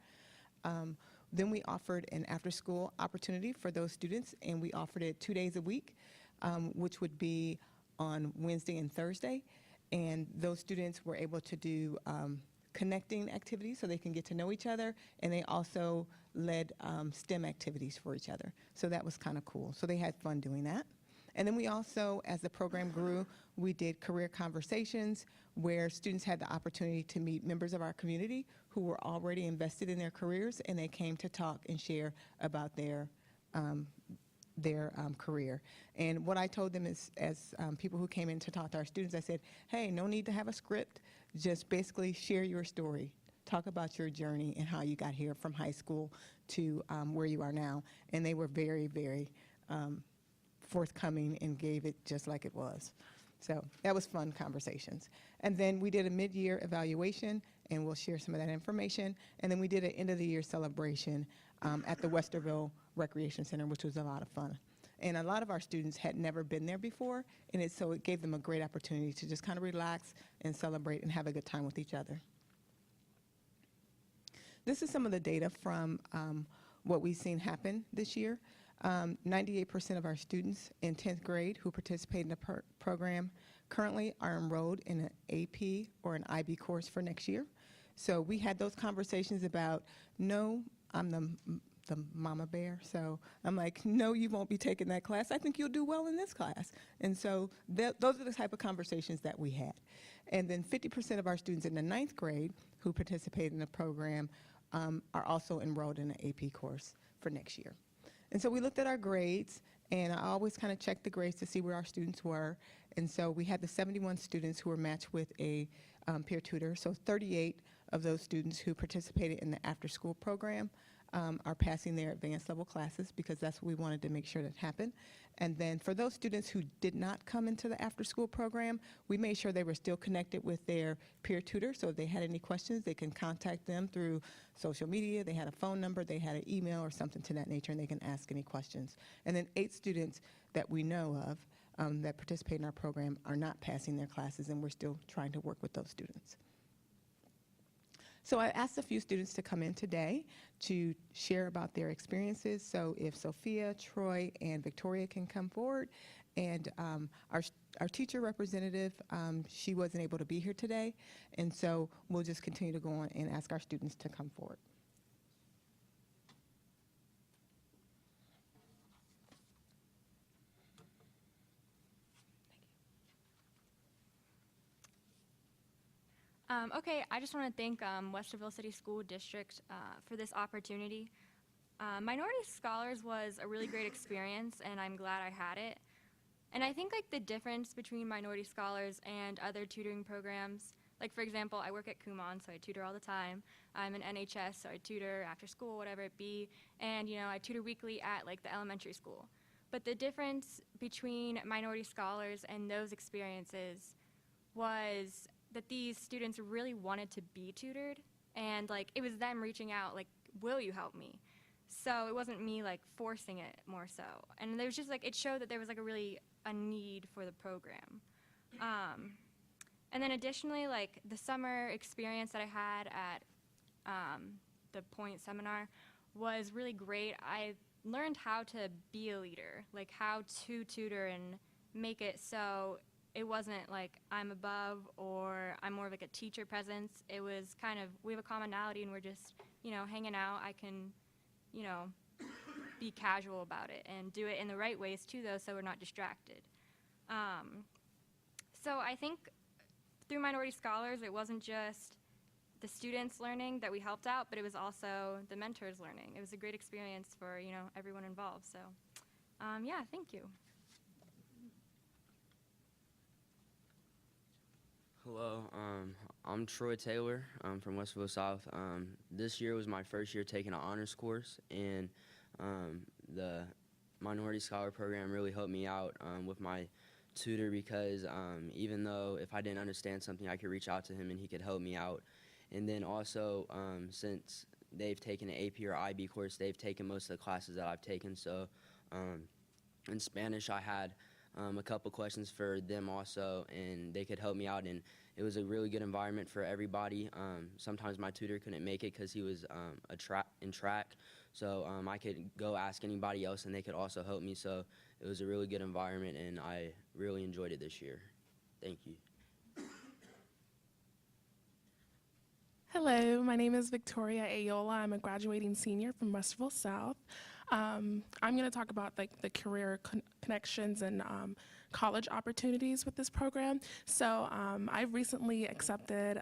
Then we offered an after-school opportunity for those students, and we offered it 2 days a week, which would be on Wednesday and Thursday. And those students were able to do connecting activities so they can get to know each other, and they also led STEM activities for each other. So that was kind of cool. So they had fun doing that. And then we also, as the program grew, we did career conversations where students had the opportunity to meet members of our community who were already invested in their careers, and they came to talk and share about their career. And what I told them is, as people who came in to talk to our students, I said, hey, no need to have a script, just basically share your story. Talk about your journey and how you got here from high school to where you are now. And they were very, very forthcoming and gave it just like it was. So that was fun conversations. And then we did a mid-year evaluation, and we'll share some of that information. And then we did an end-of-the-year celebration at the Westerville Recreation Center, which was a lot of fun. And a lot of our students had never been there before, and so it gave them a great opportunity to just kind of relax and celebrate and have a good time with each other. This is some of the data from what we've seen happen this year. 98% of our students in 10th grade who participate in the program currently are enrolled in an AP or an IB course for next year. So we had those conversations about, no, I'm the mama bear, so I'm like, no, you won't be taking that class. I think you'll do well in this class. And so those are the type of conversations that we had. And then 50% of our students in the 9th grade who participate in the program are also enrolled in an AP course for next year. And so we looked at our grades, and I always kind of checked the grades to see where our students were. And so we had the 71 students who were matched with a peer tutor. So 38 of those students who participated in the after-school program are passing their advanced level classes, because that's what we wanted to make sure that happened. And then for those students who did not come into the after-school program, we made sure they were still connected with their peer tutor. So if they had any questions, they can contact them through social media. They had a phone number, they had an email or something to that nature, and they can ask any questions. And then 8 students that we know of that participate in our program are not passing their classes, and we're still trying to work with those students. So I asked a few students to come in today to share about their experiences. So if Sophia, Troy, and Victoria can come forward. And our teacher representative, she wasn't able to be here today. And so we'll just continue to go on and ask our students to come forward. Okay, I just want to thank Westerville City School District for this opportunity. Minority Scholars was a really great experience, and I'm glad I had it. And I think like the difference between Minority Scholars and other tutoring programs, like for example, I work at Kumon, so I tutor all the time. I'm an NHS, so I tutor after school, whatever it be, and you know, I tutor weekly at like the elementary school. But the difference between Minority Scholars and those experiences was that these students really wanted to be tutored, and like it was them reaching out like, will you help me? So it wasn't me like forcing it more so. And there was just like, it showed that there was like a need for the program. And then additionally, like the summer experience that I had at the Point seminar was really great. I learned how to be a leader, like how to tutor and make it so it wasn't like I'm above or I'm more of like a teacher presence. It was kind of, we have a commonality and we're just, you know, hanging out. I can, you know, be casual about it and do it in the right ways too, though, so we're not distracted. So I think through Minority Scholars, it wasn't just the students learning that we helped out, but it was also the mentors learning. It was a great experience for, you know, everyone involved. So, yeah, thank you. Hello, I'm Troy Taylor. I'm from Westerville South. This year was my first year taking an honors course, and the Minority Scholar Program really helped me out with my tutor, because even though if I didn't understand something, I could reach out to him and he could help me out. And then also, since they've taken an AP or IB course, they've taken most of the classes that I've taken. So in Spanish, I had a couple questions for them also, and they could help me out, and it was a really good environment for everybody. Sometimes my tutor couldn't make it because he was in track, so I could go ask anybody else and they could also help me. So it was a really good environment, and I really enjoyed it this year. Thank you. Hello, my name is Victoria Ayola. I'm a graduating senior from Westerville South. I'm going to talk about like the career connections and college opportunities with this program. So I've recently accepted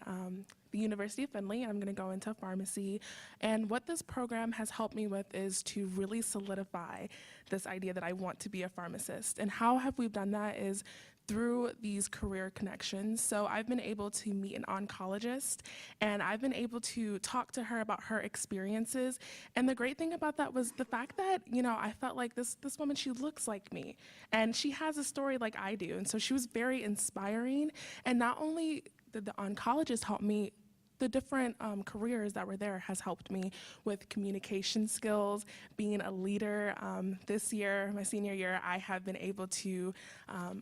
the University of Findlay. I'm going to go into pharmacy. And what this program has helped me with is to really solidify this idea that I want to be a pharmacist. And how have we done that is through these career connections. So I've been able to meet an oncologist, and I've been able to talk to her about her experiences. And the great thing about that was the fact that, you know, I felt like this woman, she looks like me, and she has a story like I do. And so she was very inspiring. And not only did the oncologist help me, the different careers that were there has helped me with communication skills, being a leader. This year, my senior year, I have been able to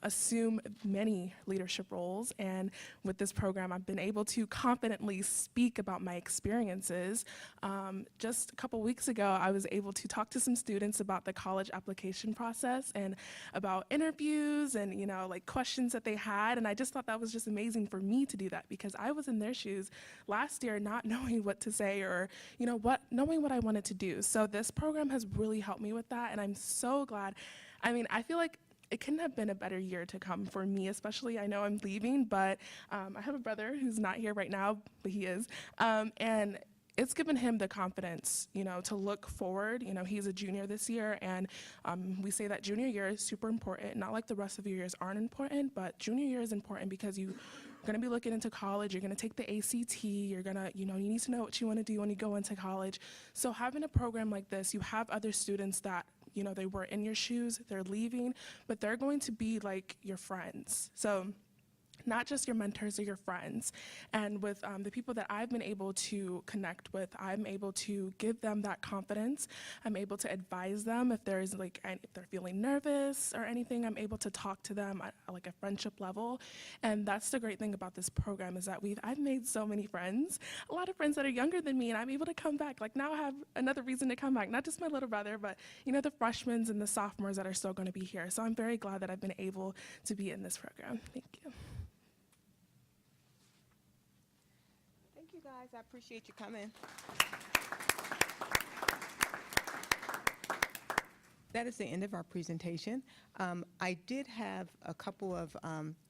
assume many leadership roles, and with this program, I've been able to confidently speak about my experiences. Just a couple weeks ago, I was able to talk to some students about the college application process and about interviews and, you know, like questions that they had, and I just thought that was just amazing for me to do that because I was in their shoes last year not knowing what to say or, you know, knowing what I wanted to do. So this program has really helped me with that, and I'm so glad. I mean, I feel like it couldn't have been a better year to come for me, especially. I know I'm leaving, but I have a brother who's not here right now, but he is. And it's given him the confidence, you know, to look forward. You know, he's a junior this year, and we say that junior year is super important. Not like the rest of your years aren't important, but junior year is important because you're going to be looking into college. You're going to take the ACT. You're going to, you know, you need to know what you want to do when you go into college. So having a program like this, you have other students that, you know, they were in your shoes, they're leaving, but they're going to be like your friends. So not just your mentors or your friends. And with the people that I've been able to connect with, I'm able to give them that confidence. I'm able to advise them if there's like, if they're feeling nervous or anything, I'm able to talk to them at like a friendship level. And that's the great thing about this program is that I've made so many friends, a lot of friends that are younger than me, and I'm able to come back. Like now I have another reason to come back, not just my little brother, but you know, the freshmen and the sophomores that are still going to be here. So I'm very glad that I've been able to be in this program. Thank you. Thank you, guys. I appreciate you coming. That is the end of our presentation. I did have a couple of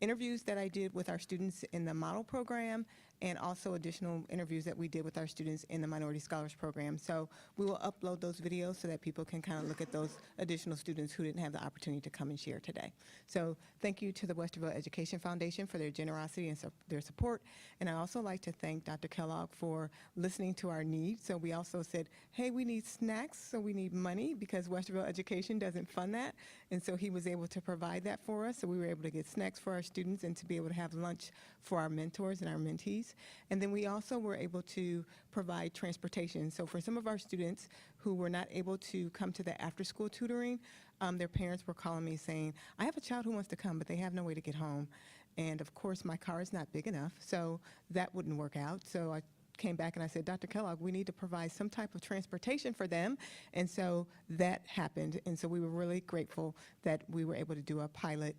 interviews that I did with our students in the model program and also additional interviews that we did with our students in the Minority Scholars Program. So we will upload those videos so that people can kind of look at those additional students who didn't have the opportunity to come and share today. So thank you to the Westerville Education Foundation for their generosity and their support. And I also like to thank Dr. Kellogg for listening to our needs. So we also said, hey, we need snacks, so we need money because Westerville Education doesn't fund that. And so he was able to provide that for us. So we were able to get snacks for our students and to be able to have lunch for our mentors and our mentees. And then we also were able to provide transportation. So for some of our students who were not able to come to the after-school tutoring, their parents were calling me saying, I have a child who wants to come, but they have no way to get home. And of course, my car is not big enough, so that wouldn't work out. So I came back and I said, Dr. Kellogg, we need to provide some type of transportation for them. And so that happened. And so we were really grateful that we were able to do a pilot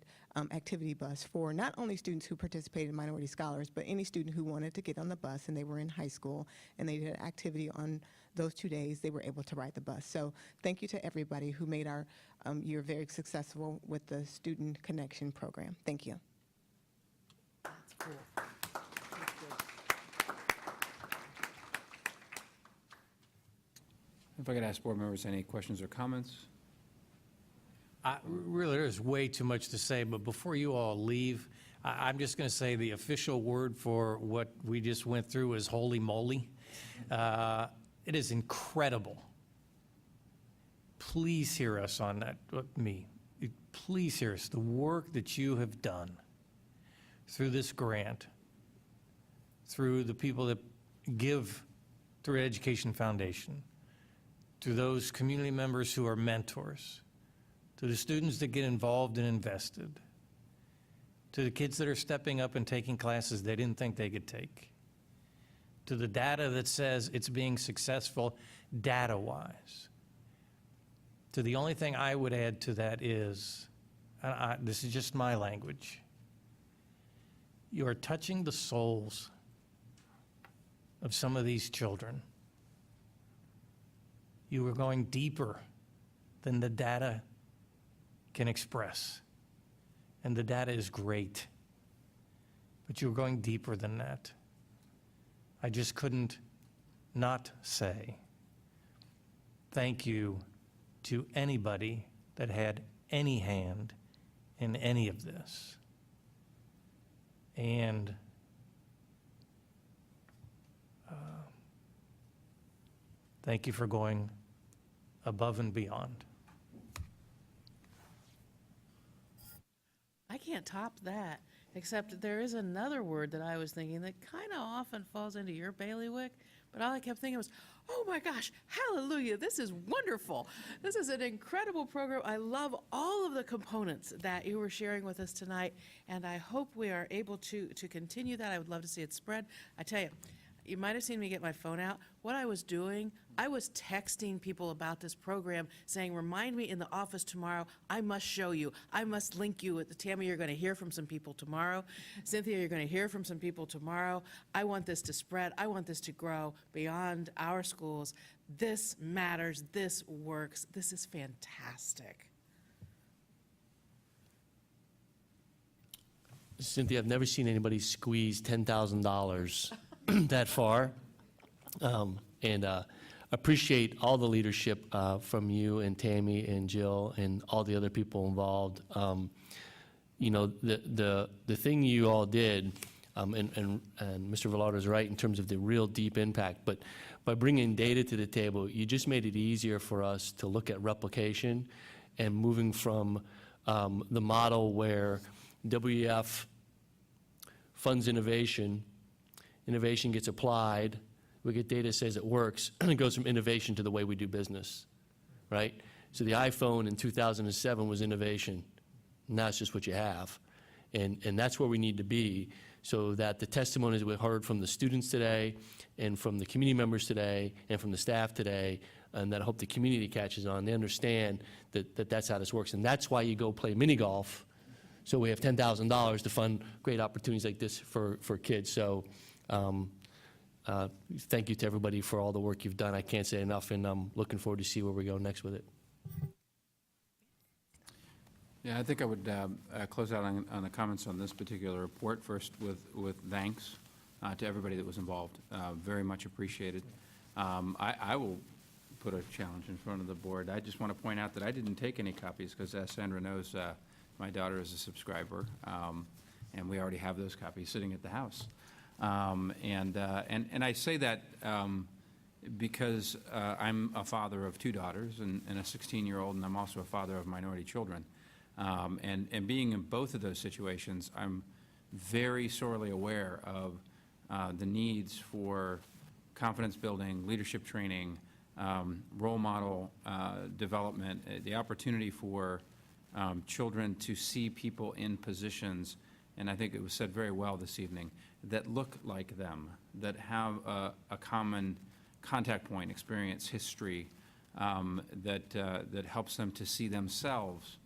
activity bus for not only students who participated in Minority Scholars, but any student who wanted to get on the bus and they were in high school and they did an activity on those 2 days, they were able to ride the bus. So thank you to everybody who made our year very successful with the Student Connection Program. Thank you. That's cool. If I could ask board members any questions or comments? Really, there's way too much to say, but before you all leave, I'm just going to say the official word for what we just went through is holy moly. It is incredible. Please hear us on that, Please hear us. The work that you have done through this grant, through the people that give through Education Foundation, to those community members who are mentors, to the students that get involved and invested, to the kids that are stepping up and taking classes they didn't think they could take, to the data that says it's being successful data-wise. To the only thing I would add to that is, this is just my language, you are touching the souls of some of these children. You are going deeper than the data can express. And the data is great. But you're going deeper than that. I just couldn't not say thank you to anybody that had any hand in any of this. And thank you for going above and beyond. I can't top that, except there is another word that I was thinking that kind of often falls into your bailiwick, but all I kept thinking was, oh my gosh, hallelujah, this is wonderful. This is an incredible program. I love all of the components that you were sharing with us tonight, and I hope we are able to continue that. I would love to see it spread. I tell you, you might have seen me get my phone out. What I was doing, I was texting people about this program, saying, remind me in the office tomorrow, I must show you, I must link you with Tammy, you're going to hear from some people tomorrow. Cynthia, you're going to hear from some people tomorrow. I want this to spread. I want this to grow beyond our schools. This matters. This works. This is fantastic. Cynthia, I've never seen anybody squeeze $10,000 that far. And appreciate all the leadership from you and Tammy and Jill and all the other people involved. You know, the thing you all did, and Mr. Velardo is right in terms of the real deep impact, but by bringing data to the table, you just made it easier for us to look at replication and moving from the model where WEF funds innovation gets applied, we get data that says it works, and it goes from innovation to the way we do business, right? So the iPhone in 2007 was innovation. Now it's just what you have. And that's where we need to be, so that the testimonies we heard from the students today and from the community members today and from the staff today, and that I hope the community catches on, they understand that that's how this works. And that's why you go play mini golf, so we have $10,000 to fund great opportunities like this for kids. So thank you to everybody for all the work you've done. I can't say enough, and I'm looking forward to see where we go next with it. Yeah, I think I would close out on the comments on this particular report first with thanks to everybody that was involved. Very much appreciated. I will put a challenge in front of the board. I just want to point out that I didn't take any copies because, as Sandra knows, my daughter is a subscriber, and we already have those copies sitting at the house. And I say that because I'm a father of two daughters and a 16-year-old, and I'm also a father of minority children. And being in both of those situations, I'm very sorely aware of the needs for confidence building, leadership training, role model development, the opportunity for children to see people in positions, and I think it was said very well this evening, that look like them, that have a common contact point, experience, history, that helps them to see themselves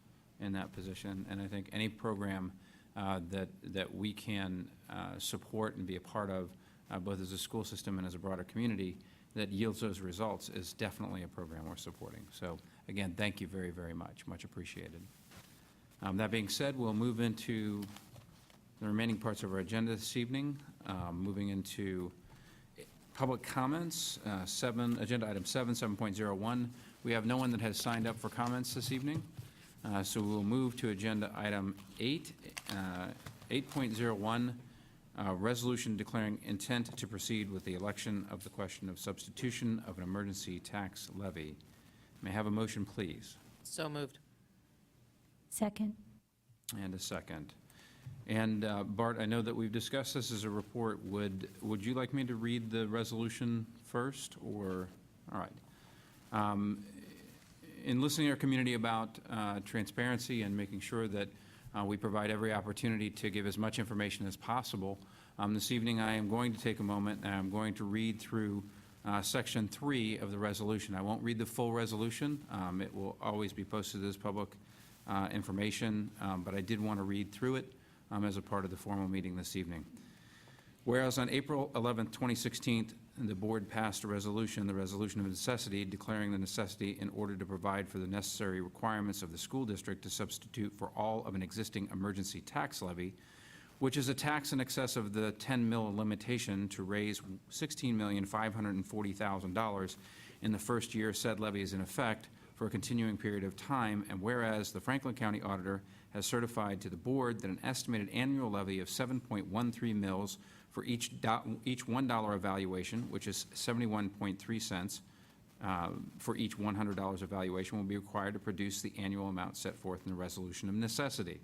in that position. And I think any program that we can support and be a part of, both as a school system and as a broader community, that yields those results is definitely a program we're supporting. So again, thank you very, very much. Much appreciated. That being said, we'll move into the remaining parts of our agenda this evening, moving into public comments. Agenda item 7.01. We have no one that has signed up for comments this evening. So we'll move to agenda item 8.01, resolution declaring intent to proceed with the election of the question of substitution of an emergency tax levy. May I have a motion, please? So moved. Second. And a second. And Bart, I know that we've discussed this as a report. Would you like me to read the resolution first, or? All right. In listening to our community about transparency and making sure that we provide every opportunity to give as much information as possible, this evening I am going to take a moment and I'm going to read through Section 3 of the resolution. I won't read the full resolution. It will always be posted as public information, but I did want to read through it as a part of the formal meeting this evening. Whereas on April 11, 2016, the board passed a resolution, the resolution of necessity, declaring the necessity in order to provide for the necessary requirements of the school district to substitute for all of an existing emergency tax levy, which is a tax in excess of the 10 mil limitation to raise $16,540,000 in the first year said levy is in effect for a continuing period of time, and whereas the Franklin County Auditor has certified to the board that an estimated annual levy of 7.13 mils for each $1 evaluation, which is 71.3 cents for each $100 evaluation, will be required to produce the annual amount set forth in the resolution of necessity.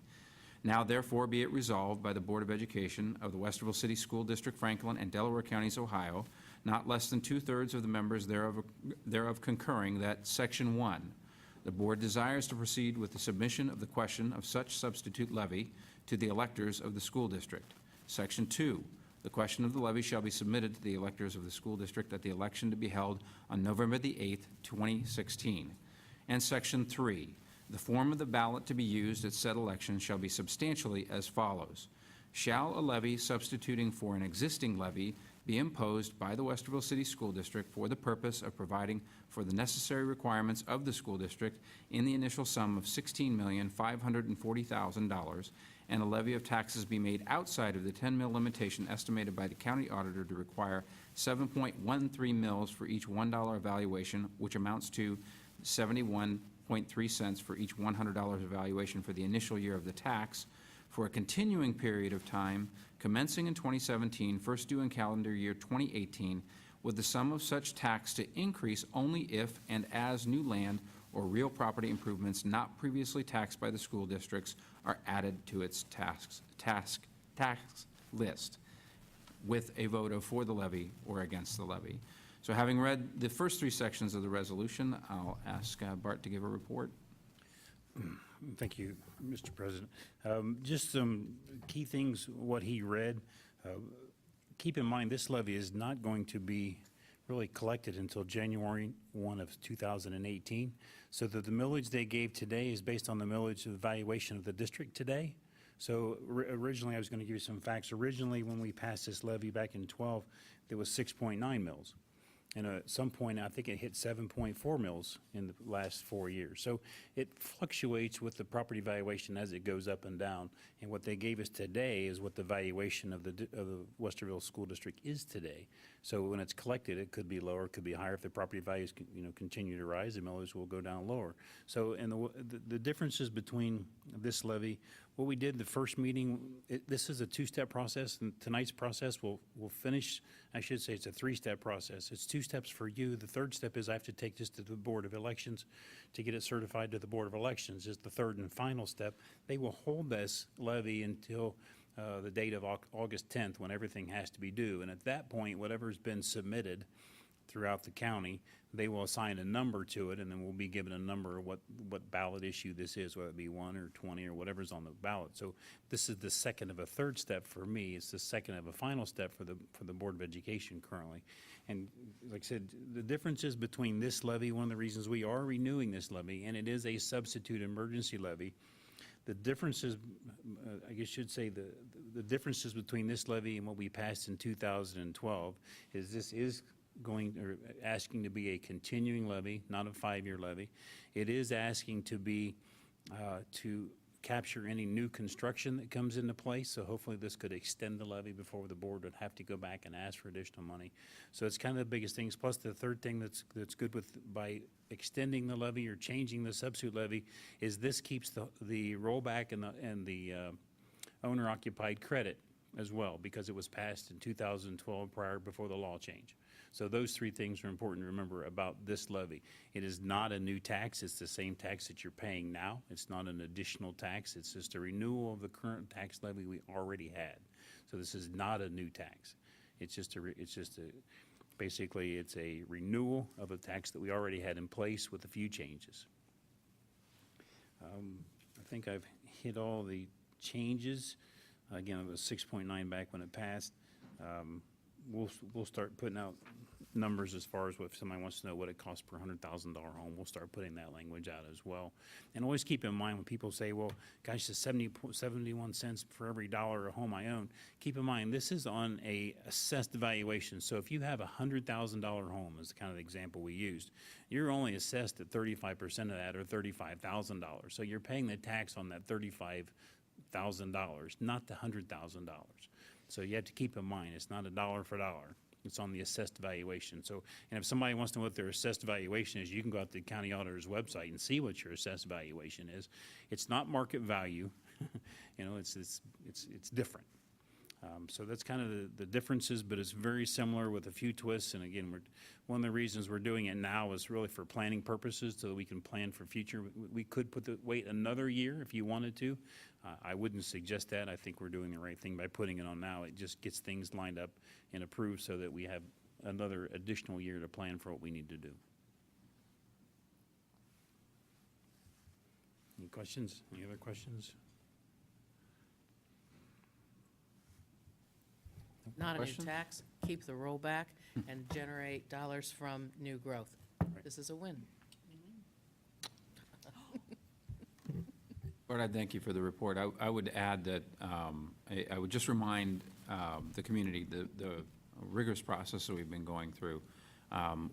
Now therefore be it resolved by the Board of Education of the Westerville City School District, Franklin, and Delaware Counties, Ohio, not less than 2/3 of the members thereof concurring that Section 1, the board desires to proceed with the submission of the question of such substitute levy to the electors of the school district. Section 2, the question of the levy shall be submitted to the electors of the school district at the election to be held on November the 8th, 2016. And Section 3, the form of the ballot to be used at said election shall be substantially as follows. Shall a levy substituting for an existing levy be imposed by the Westerville City School District for the purpose of providing for the necessary requirements of the school district in the initial sum of $16,540,000, and a levy of taxes be made outside of the 10 mil limitation estimated by the county auditor to require 7.13 mils for each $1 evaluation, which amounts to 71.3 cents for each $100 evaluation for the initial year of the tax, for a continuing period of time commencing in 2017, first due in calendar year 2018, with the sum of such tax to increase only if and as new land or real property improvements not previously taxed by the school districts are added to its tax list, with a vote of for the levy or against the levy. So having read the first three sections of the resolution, I'll ask Bart to give a report. Thank you, Mr. President. Just some key things, what he read. Keep in mind, this levy is not going to be really collected until January 1 of 2018. So that the millage they gave today is based on the millage evaluation of the district today. So originally, I was going to give you some facts. Originally, when we passed this levy back in 12, there was 6.9 mils. And at some point, I think it hit 7.4 mils in the last 4 years. So it fluctuates with the property valuation as it goes up and down. And what they gave us today is what the valuation of the Westerville School District is today. So when it's collected, it could be lower, it could be higher. If the property values continue to rise, the millage will go down lower. So and the differences between this levy, what we did the first meeting, this is a two-step process, and tonight's process will finish, I should say it's a three-step process. It's 2 steps for you. The third step is I have to take this to the Board of Elections to get it certified to the Board of Elections. Is the third and final step. They will hold this levy until the date of August 10th, when everything has to be due. And at that point, whatever's been submitted throughout the county, they will assign a number to it, and then we'll be given a number of what ballot issue this is, whether it be 1 or 20 or whatever's on the ballot. So this is the second of a third step for me. It's the second of a final step for the Board of Education currently. And like I said, the differences between this levy, one of the reasons we are renewing this levy, and it is a substitute emergency levy, the differences, I guess I should say the differences between this levy and what we passed in 2012 is this is asking to be a continuing levy, not a 5-year levy. It is asking to be to capture any new construction that comes into place. So hopefully this could extend the levy before the board would have to go back and ask for additional money. So it's kind of the biggest things. Plus the third thing that's good by extending the levy or changing the substitute levy is this keeps the rollback and the owner occupied credit as well, because it was passed in 2012 before the law change. So those three things are important to remember about this levy. It is not a new tax. It's the same tax that you're paying now. It's not an additional tax. It's just a renewal of the current tax levy we already had. So this is not a new tax. Basically it's a renewal of a tax that we already had in place with a few changes. I think I've hit all the changes. Again, it was 6.9 back when it passed. we'll start putting out numbers as far as if somebody wants to know what it costs per $100,000 home, we'll start putting that language out as well. And always keep in mind when people say, well, gosh, it's 71 cents for every dollar a home I own. Keep in mind, this is on a assessed valuation. So if you have a $100,000 home, is the kind of example we used, you're only assessed at 35% of that, or $35,000. So you're paying the tax on that $35,000, not the $100,000. So you have to keep in mind, it's not a dollar for dollar. It's on the assessed valuation. So, and if somebody wants to know what their assessed valuation is, you can go out to the county auditor's website and see what your assessed valuation is. It's not market value. You know, it's different. So that's kind of the differences, but it's very similar with a few twists. And again, one of the reasons we're doing it now is really for planning purposes, so that we can plan for future. We could wait another year if you wanted to. I wouldn't suggest that. I think we're doing the right thing by putting it on now. It just gets things lined up and approved so that we have another additional year to plan for what we need to do. Any questions? Any other questions? Not a new Question? tax, keep the rollback, and generate dollars from new growth. This is a win. Bart, I thank you for the report. I would add that I would just remind the community the rigorous process that we've been going through.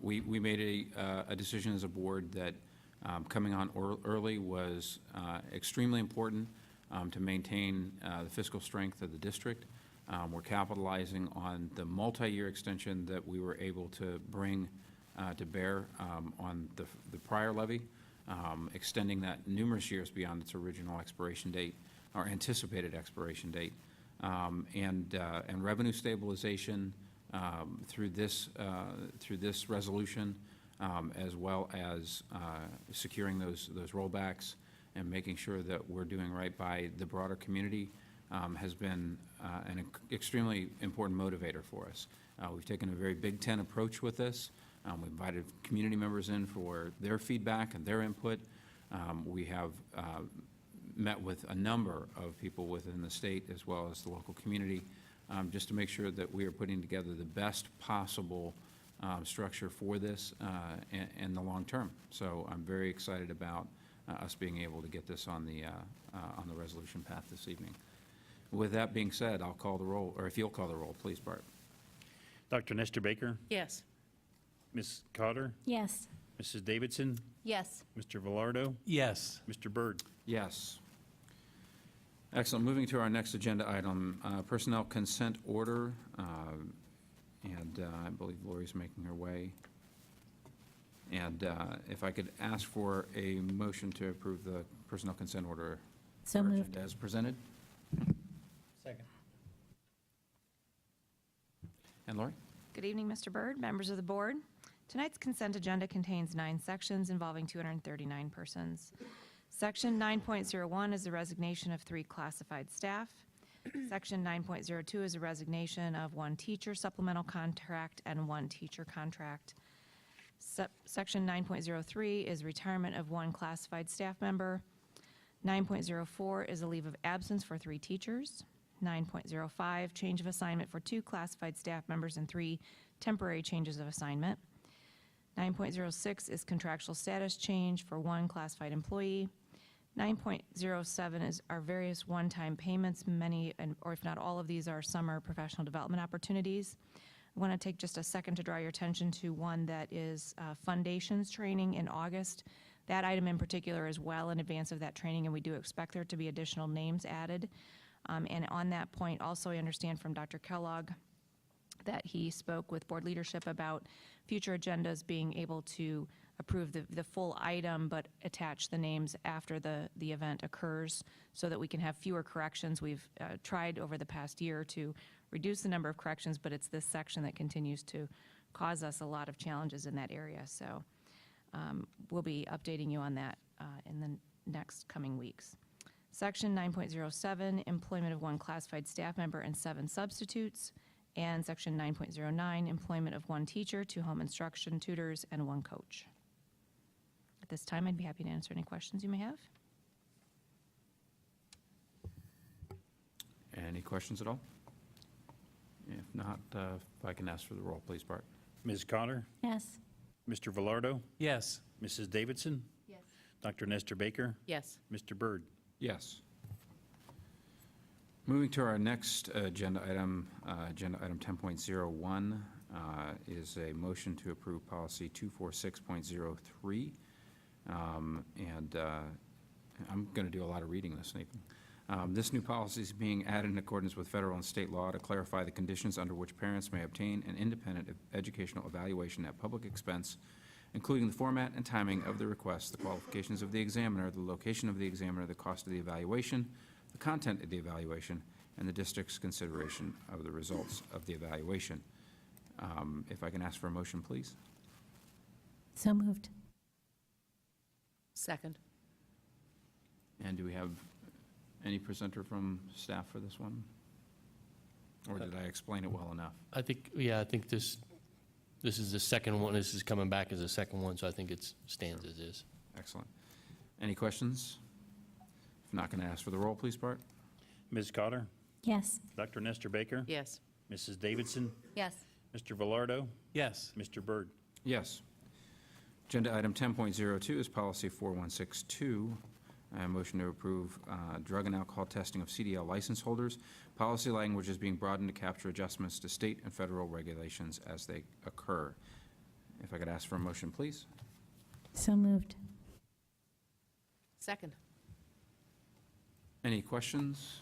We made a decision as a board that coming on early was extremely important to maintain the fiscal strength of the district. We're capitalizing on the multi-year extension that we were able to bring to bear on the prior levy, extending that numerous years beyond its original expiration date, or anticipated expiration date, and revenue stabilization through this resolution, as well as securing those rollbacks and making sure that we're doing right by the broader community. Has been an extremely important motivator for us. We've taken a very Big Ten approach with this. We've invited community members in for their feedback and their input. We have met with a number of people within the state as well as the local community, just to make sure that we are putting together the best possible structure for this in the long term. So I'm very excited about us being able to get this on the resolution path this evening. With that being said, I'll call the roll, or if you'll call the roll, please, Bart. Dr. Nestor Baker? Yes. Ms. Cotter? Yes. Mrs. Davidson? Yes. Mr. Velardo? Yes. Mr. Byrd? Yes. Excellent. Moving to our next agenda item, personnel consent order. And I believe Lori's making her way. And if I could ask for a motion to approve the personnel consent order. So moved. As presented. Second. And Lori? Good evening, Mr. Byrd, members of the board. Tonight's consent agenda contains 9 sections involving 239 persons. Section 9.01 is the resignation of 3 classified staff. Section 9.02 is a resignation of 1 teacher supplemental contract and 1 teacher contract. Section 9.03 is retirement of 1 classified staff member. 9.04 is a leave of absence for 3 teachers. 9.05, change of assignment for 2 classified staff members and 3 temporary changes of assignment. 9.06 is contractual status change for 1 classified employee. 9.07 is our various one-time payments. Many, or if not all of these, are summer professional development opportunities. I want to take just a second to draw your attention to one that is foundations training in August. That item in particular is well in advance of that training, and we do expect there to be additional names added. And on that point, also I understand from Dr. Kellogg that he spoke with board leadership about future agendas being able to approve the full item, but attach the names after the event occurs so that we can have fewer corrections. We've tried over the past year to reduce the number of corrections, but it's this section that continues to cause us a lot of challenges in that area. So we'll be updating you on that in the next coming weeks. Section 9.07, employment of 1 classified staff member and 7 substitutes. And Section 9.09, employment of 1 teacher, 2 home instruction tutors, and 1 coach. At this time, I'd be happy to answer any questions you may have. Any questions at all? If not, if I can ask for the roll, please, Bart. Ms. Cotter? Yes. Mr. Velardo? Yes. Mrs. Davidson? Yes. Dr. Nestor Baker? Yes. Mr. Byrd? Yes. Moving to our next agenda item 10.01, is a motion to approve policy 246.03. And I'm going to do a lot of reading this evening. This new policy is being added in accordance with federal and state law to clarify the conditions under which parents may obtain an independent educational evaluation at public expense, including the format and timing of the request, the qualifications of the examiner, the location of the examiner, the cost of the evaluation, the content of the evaluation, and the district's consideration of the results of the evaluation. If I can ask for a motion, please. So moved. Second. And do we have any presenter from staff for this one? Or did I explain it well enough? I think, yeah, I think this is the second one. This is coming back as the second one, so I think it stands as is. Excellent. Any questions? If not, going to ask for the roll, please, Bart? Ms. Cotter? Yes. Dr. Nestor Baker? Yes. Mrs. Davidson? Yes. Mr. Velardo? Yes. Mr. Byrd? Yes. Agenda item 10.02 is policy 4162. A motion to approve drug and alcohol testing of CDL license holders. Policy language is being broadened to capture adjustments to state and federal regulations as they occur. If I could ask for a motion, please. So moved. Second. Any questions?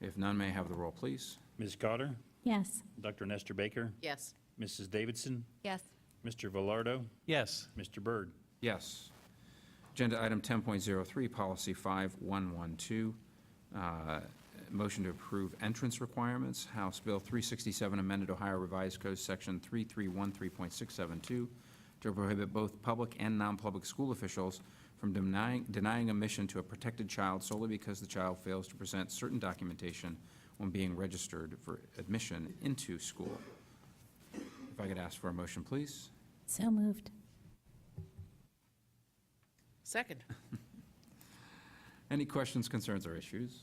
If none, may I have the roll, please? Ms. Cotter? Yes. Dr. Nestor Baker? Yes. Mrs. Davidson? Yes. Mr. Velardo? Yes. Mr. Byrd? Yes. Agenda item 10.03, policy 5112. Motion to approve entrance requirements. House Bill 367 amended Ohio Revised Code Section 3313.672 to prohibit both public and non-public school officials from denying admission to a protected child solely because the child fails to present certain documentation when being registered for admission into school. If I could ask for a motion, please. So moved. Second. Any questions, concerns, or issues?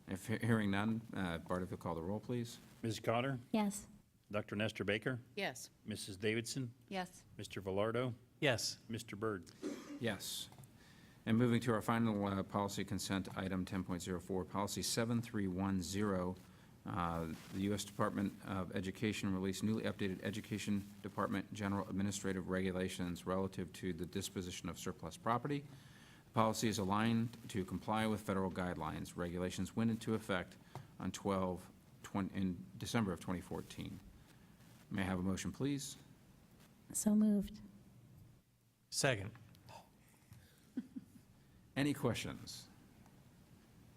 If hearing none, Bart, if you'll call the roll, please. Ms. Cotter? Yes. Dr. Nestor Baker? Yes. Mrs. Davidson? Yes. Mr. Velardo? Yes. Mr. Byrd? Yes. And moving to our final policy consent item 10.04, policy 7310. The U.S. Department of Education released newly updated Education Department General Administrative Regulations relative to the disposition of surplus property. The policy is aligned to comply with federal guidelines. Regulations went into effect on in December of 2014. May I have a motion, please? So moved. Second. Any questions?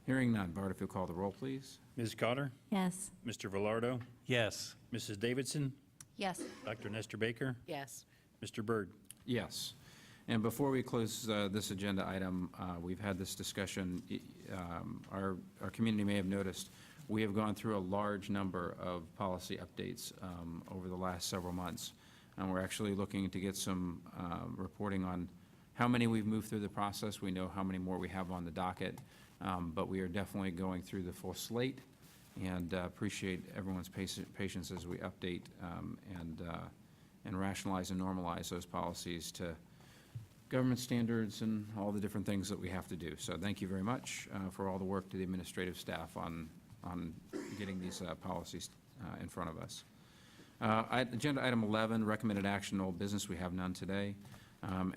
Hearing none. Bart, if you'll call the roll, please. Ms. Cotter? Yes. Mr. Velardo? Yes. Mrs. Davidson? Yes. Dr. Nestor Baker? Yes. Mr. Byrd? Yes. And before we close this agenda item, we've had this discussion. Our community may have noticed we have gone through a large number of policy updates over the last several months. And we're actually looking to get some reporting on how many we've moved through the process. We know how many more we have on the docket, but we are definitely going through the full slate, and appreciate everyone's patience as we update and rationalize and normalize those policies to government standards and all the different things that we have to do. So thank you very much for all the work to the administrative staff on getting these policies in front of us. Agenda item 11, recommended action, old business, we have none today.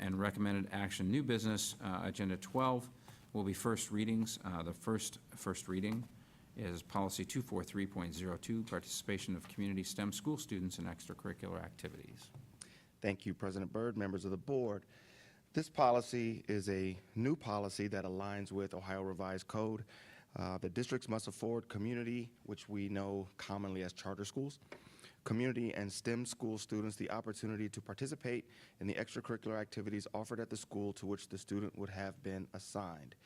And recommended action, new business, agenda 12 will be first readings. The first reading is policy 243.02, participation of community STEM school students in extracurricular activities. Thank you, President Byrd, members of the board. This policy is a new policy that aligns with Ohio Revised Code. The districts must afford community, which we know commonly as charter schools, community and STEM school students the opportunity to participate in the extracurricular activities offered at the school to which the student would have been assigned.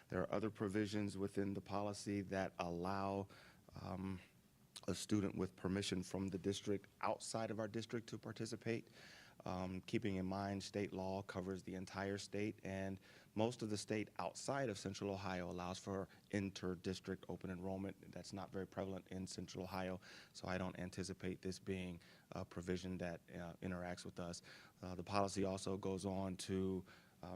There are other provisions within the policy that allow a student with permission from the district outside of our district to participate. Keeping in mind state law covers the entire state, and Most of the state outside of Central Ohio allows for inter-district open enrollment. That's not very prevalent in Central Ohio, so I don't anticipate this being a provision that interacts with us. The policy also goes on to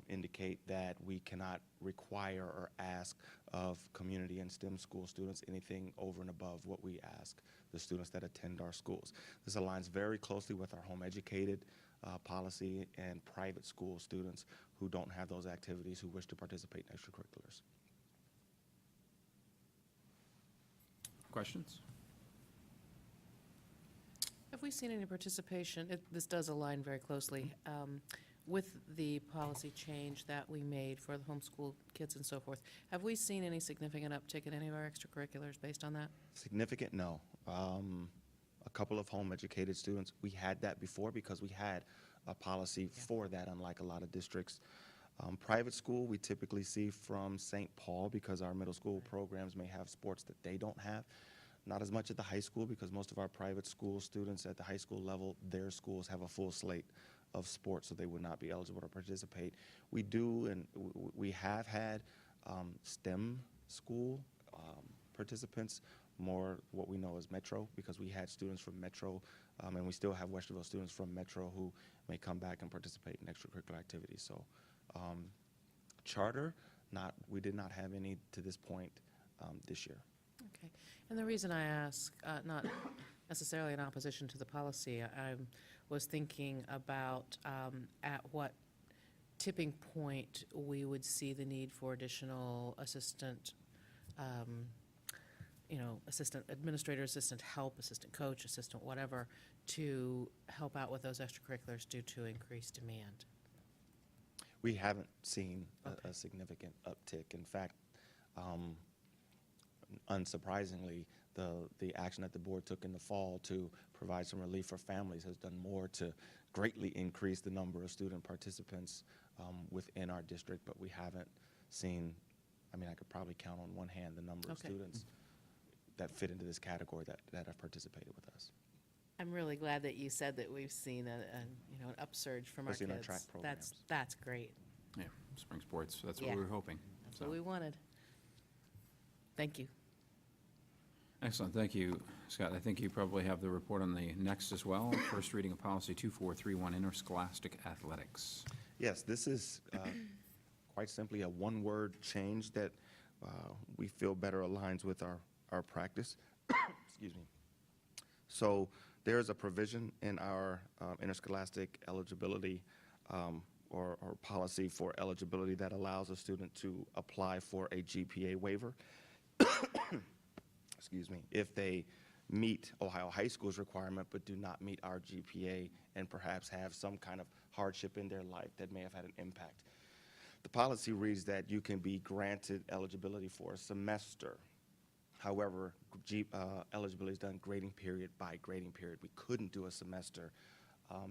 indicate that we cannot require or ask of community and STEM school students anything over and above what we ask the students that attend our schools. This aligns very closely with our home educated policy and private school students who don't have those activities who wish to participate in extracurriculars. Questions? Have we seen any participation, this does align very closely, with the policy change that we made for the homeschool kids and so forth? Have we seen any significant uptick in any of our extracurriculars based on that? Significant, no. A couple of home educated students, we had that before because we had a policy for that, unlike a lot of districts. Private school, we typically see from St. Paul because our middle school programs may have sports that they don't have. Not as much at the high school because most of our private school students at the high school level, their schools have a full slate of sports, so they would not be eligible to participate. We do, and we have had STEM school participants, more what we know as Metro, because we had students from Metro, and we still have Westerville students from Metro who may come back and participate in extracurricular activities. So charter, we did not have any to this point this year. Okay. And the reason I ask, not necessarily in opposition to the policy, I was thinking about at what tipping point we would see the need for additional assistant, assistant administrator, assistant help, assistant coach, assistant whatever, to help out with those extracurriculars due to increased demand. We haven't seen a significant uptick. In fact, unsurprisingly, the action that the board took in the fall to provide some relief for families has done more to greatly increase the number of student participants within our district, but we haven't seen, I could probably count on one hand the number of students that fit into this category that have participated with us. I'm really glad that you said that we've seen an upsurge from Especially in our our kids. track programs. That's great. Yeah, spring sports, that's what Yeah. we were hoping. That's So. what we wanted. Thank you. Excellent, thank you, Scott. I think you probably have the report on the next as well. First reading of policy 2431, interscholastic athletics. Yes, this is quite simply a one-word change that we feel better aligns with our practice. Excuse me. So there's a provision in our interscholastic eligibility or policy for eligibility that allows a student to apply for a GPA waiver. Excuse me, if they meet Ohio High School's requirement but do not meet our GPA and perhaps have some kind of hardship in their life that may have had an impact. The policy reads that you can be granted eligibility for a semester. However, eligibility is done grading period by grading period. We couldn't do a semester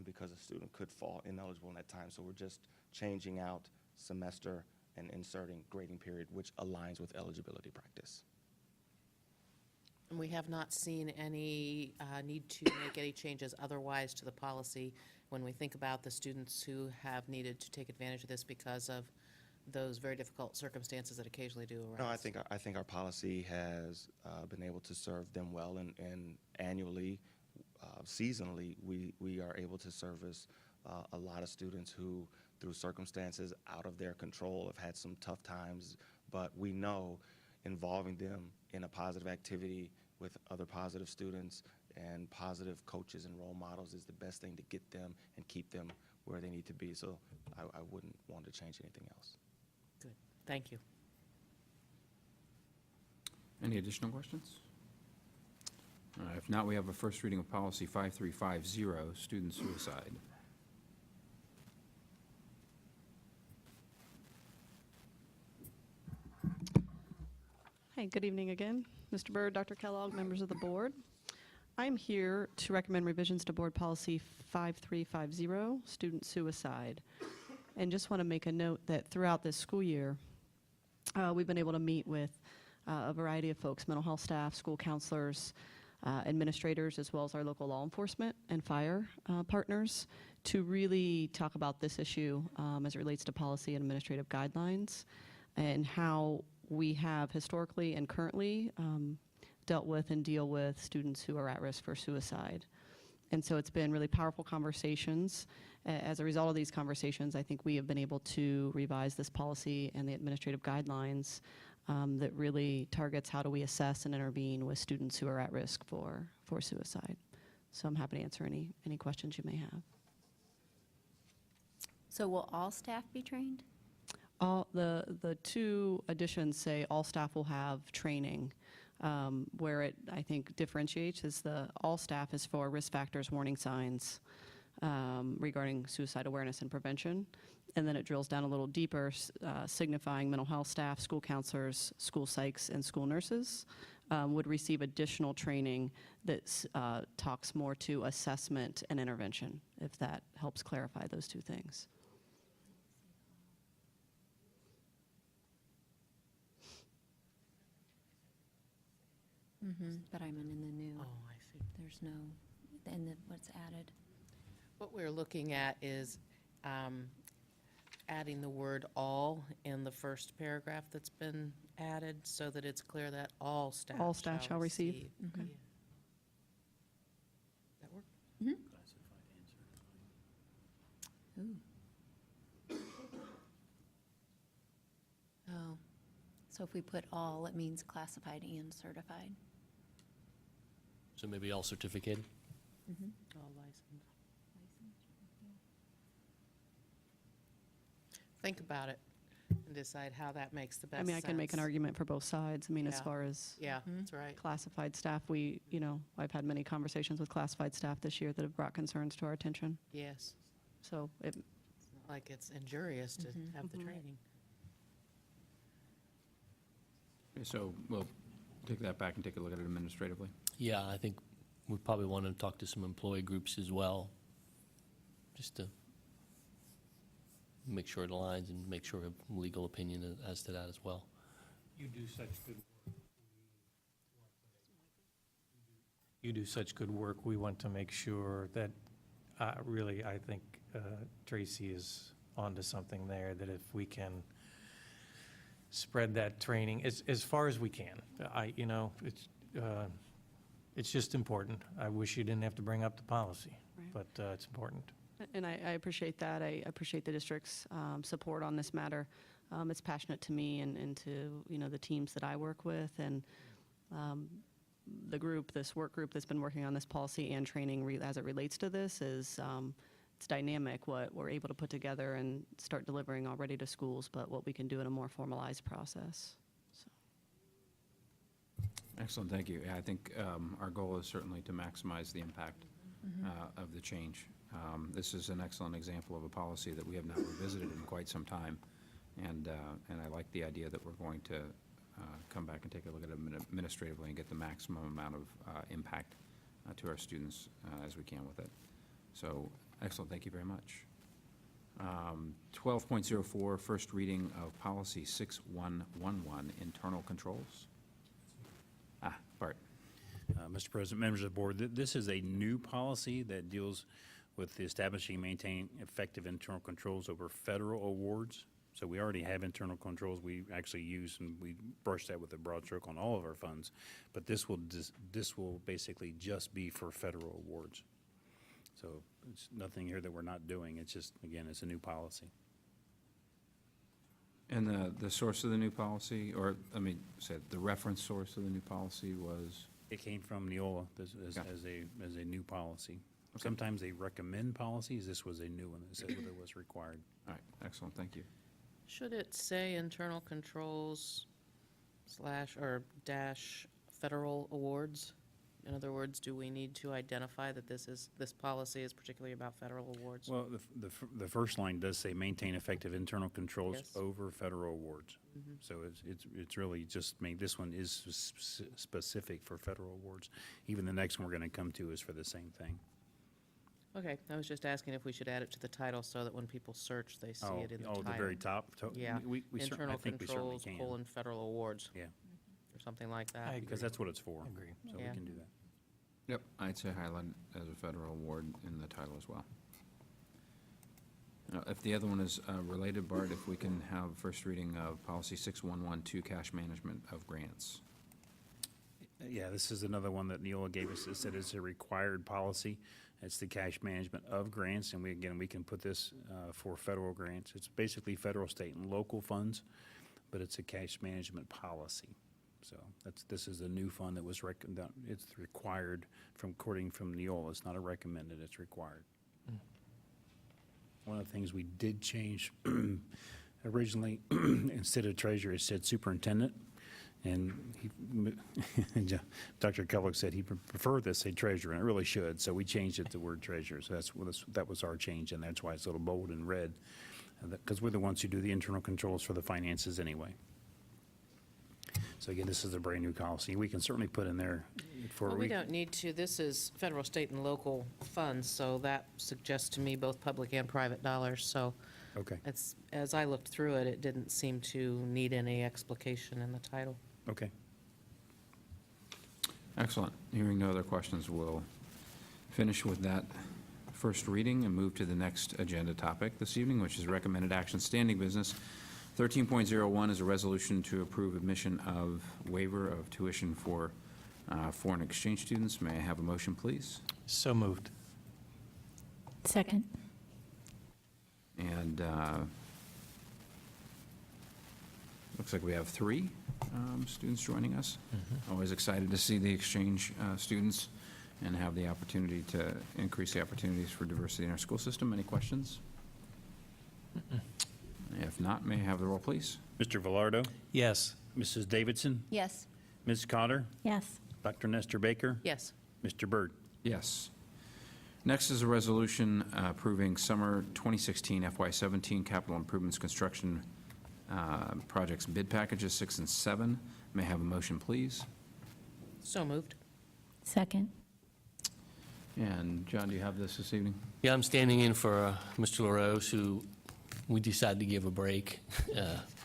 because a student could fall ineligible in that time. So we're just changing out semester and inserting grading period, which aligns with eligibility practice. And we have not seen any need to make any changes otherwise to the policy when we think about the students who have needed to take advantage of this because of those very difficult circumstances that occasionally do arise. No, I think our policy has been able to serve them well, and annually, seasonally, we are able to service a lot of students who, through circumstances out of their control, have had some tough times, but we know involving them in a positive activity with other positive students and positive coaches and role models is the best thing to get them and keep them where they need to be. So I wouldn't want to change anything else. Good. Thank you. Any additional questions? If not, we have a first reading of policy 5350, student suicide. Hi, good evening again. Mr. Byrd, Dr. Kellogg, members of the board. I'm here to recommend revisions to Board Policy 5350, student suicide. And just want to make a note that throughout this school year, we've been able to meet with a variety of folks, mental health staff, school counselors, administrators as well as our local law enforcement and fire partners to really talk about this issue as it relates to policy and administrative guidelines and how we have historically and currently dealt with and deal with students who are at risk for suicide. And so it's been really powerful conversations. As a result of these conversations, I think we have been able to revise this policy and the administrative guidelines that really targets how do we assess and intervene with students who are at risk for suicide. So I'm happy to answer any questions you may have. So will all staff be trained? All the two additions say all staff will have training. Where it, I think, differentiates is the all staff is for risk factors, warning signs regarding suicide awareness and prevention. And then it drills down a little deeper, signifying mental health staff, school counselors, school psychs, and school nurses would receive additional training that talks more to assessment and intervention, if that helps clarify those two things. But I'm in the new. Oh, I see. There's no, and what's added. What we're looking at is adding the word "all" in the first paragraph that's been added so that it's clear that all staff shall receive. Okay. That work? Ooh. Oh, so if we put all, it means classified and certified. So maybe all certificated? All licensed. Think about it and decide how that makes the best I sense. mean, I can make an argument for both sides. I mean, as Yeah. far as Yeah, that's right. classified staff, I've had many conversations with classified staff this year that have brought concerns to our attention. Yes. So It's not like it's injurious to have the training. So we'll take that back and take a look at it administratively. Yeah, I think we probably want to talk to some employee groups as well, just to make sure it aligns and make sure we have legal opinion as to that as well. You do such good work. You do such good work. We want to make sure that, really, I think Tracy is onto something there, that if we can spread that training as far as we can. It's just important. I wish you didn't have to bring up the policy, but it's important. And I appreciate that. I appreciate the district's support on this matter. It's passionate to me and to, the teams that I work with and the group, this work group that's been working on this policy and training as it relates to this is it's dynamic what we're able to put together and start delivering already to schools, but what we can do in a more formalized process. So. Excellent, thank you. Yeah, I think our goal is certainly to maximize the impact of the change. This is an excellent example of a policy that we have not revisited in quite some time, and I like the idea that we're going to come back and take a look at it administratively and get the maximum amount of impact to our students as we can with it. So, excellent, thank you very much. 12.04, first reading of policy 6111, internal controls. Bart. Mr. President, members of the board, this is a new policy that deals with establishing and maintaining effective internal controls over federal awards. So we already have internal controls we actually use, and we brush that with a broad stroke on all of our funds. But this will basically just be for federal awards. So it's nothing here that we're not doing. It's just, again, it's a new policy. And the source of the new policy, or let me say, the reference source of the new policy was? It came from Neola as a new policy. Okay. Sometimes they recommend policies. This was a new one that said that it was required. All right, excellent, thank you. Should it say internal controls / or - federal awards? In other words, do we need to identify that this policy is particularly about federal awards? Well, the first line does say maintain effective internal controls Yes. over federal awards. So it's really just this one is specific for federal awards. Even the next one we're going to come to is for the same thing. Okay, I was just asking if we should add it to the title so that when people search, they see it in the title. the very top? Yeah, I internal think we certainly controls, can. federal awards. Yeah. Or something like that. I agree. Because that's what it's for. Agree. So Yeah. we can do that. Yep, I'd say highlight as a federal award in the title as well. If the other one is related, Bart, if we can have first reading of policy 6112, cash management of grants. Yeah, this is another one that Neola gave us. It said it's a required policy. It's the cash management of grants, and we can put this for federal grants. It's basically federal, state, and local funds, but it's a cash management policy. So this is a new fund that was it's required according from Neola. It's not a recommended, it's required. One of the things we did change originally, instead of treasurer, it said superintendent. And Dr. Kellogg said he preferred this say treasurer, and it really should. So we changed it to word treasurer. So that was our change, and that's why it's a little bold and red, because we're the ones who do the internal controls for the finances anyway. So again, this is a brand new policy. We can certainly put in there for. Well, we don't need to. This is federal, state, and local funds, so that suggests to me both public and private dollars. So Okay. it's, as I looked through it, it didn't seem to need any explication in the title. Okay. Excellent. Hearing no other questions, we'll finish with that first reading and move to the next agenda topic this evening, which is recommended action standing business. 13.01 is a resolution to approve admission of waiver of tuition for foreign exchange students. May I have a motion, please? So moved. Second. And looks like we have 3 students joining us. Always excited to see the exchange students and have the opportunity to increase the opportunities for diversity in our school system. Any questions? If not, may I have the roll, please? Mr. Velardo? Yes. Mrs. Davidson? Yes. Ms. Cotter? Yes. Dr. Nestor Baker? Yes. Mr. Byrd? Yes. Next is a resolution approving summer 2016 FY17 capital improvements construction projects bid packages 6 and 7. May I have a motion, please? So moved. Second. And John, do you have this evening? Yeah, I'm standing in for Mr. LaRose, who we decided to give a break.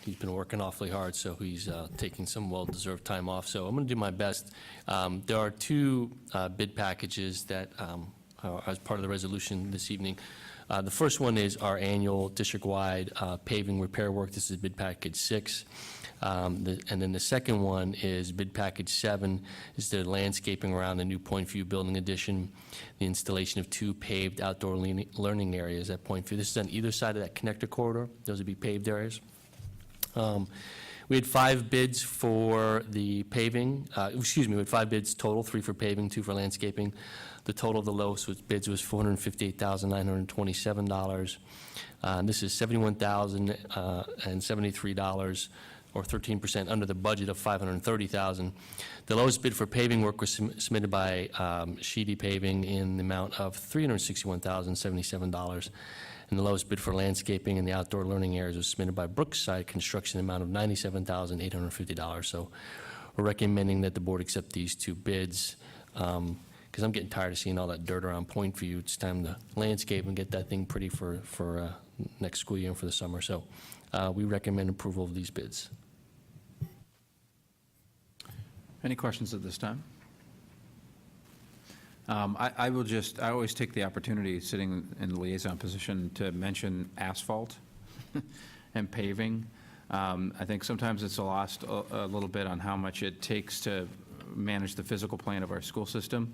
He's been working awfully hard, so he's taking some well-deserved time off. So I'm going to do my best. There are 2 bid packages that are as part of the resolution this evening. The first one is our annual district-wide paving repair work. This is bid package 6. And then the second one is bid package 7, is the landscaping around the new Point View building addition, the installation of 2 paved outdoor learning areas at Point View. This is on either side of that connector corridor. Those would be paved areas. We had 5 bids for the paving. We had 5 bids total, 3 for paving, 2 for landscaping. The total of the lowest bids was $458,927. This is $71,073, or 13% under the budget of $530,000. The lowest bid for paving work was submitted by Sheedy Paving in the amount of $361,077. And the lowest bid for landscaping in the outdoor learning areas was submitted by Brookside Construction in the amount of $97,850. So we're recommending that the board accept these 2 bids, because I'm getting tired of seeing all that dirt around Point View. It's time to landscape and get that thing pretty for next school year and for the summer. So we recommend approval of these bids. Any questions at this time? I always take the opportunity, sitting in the liaison position, to mention asphalt and paving. I think sometimes it's lost a little bit on how much it takes to manage the physical plan of our school system.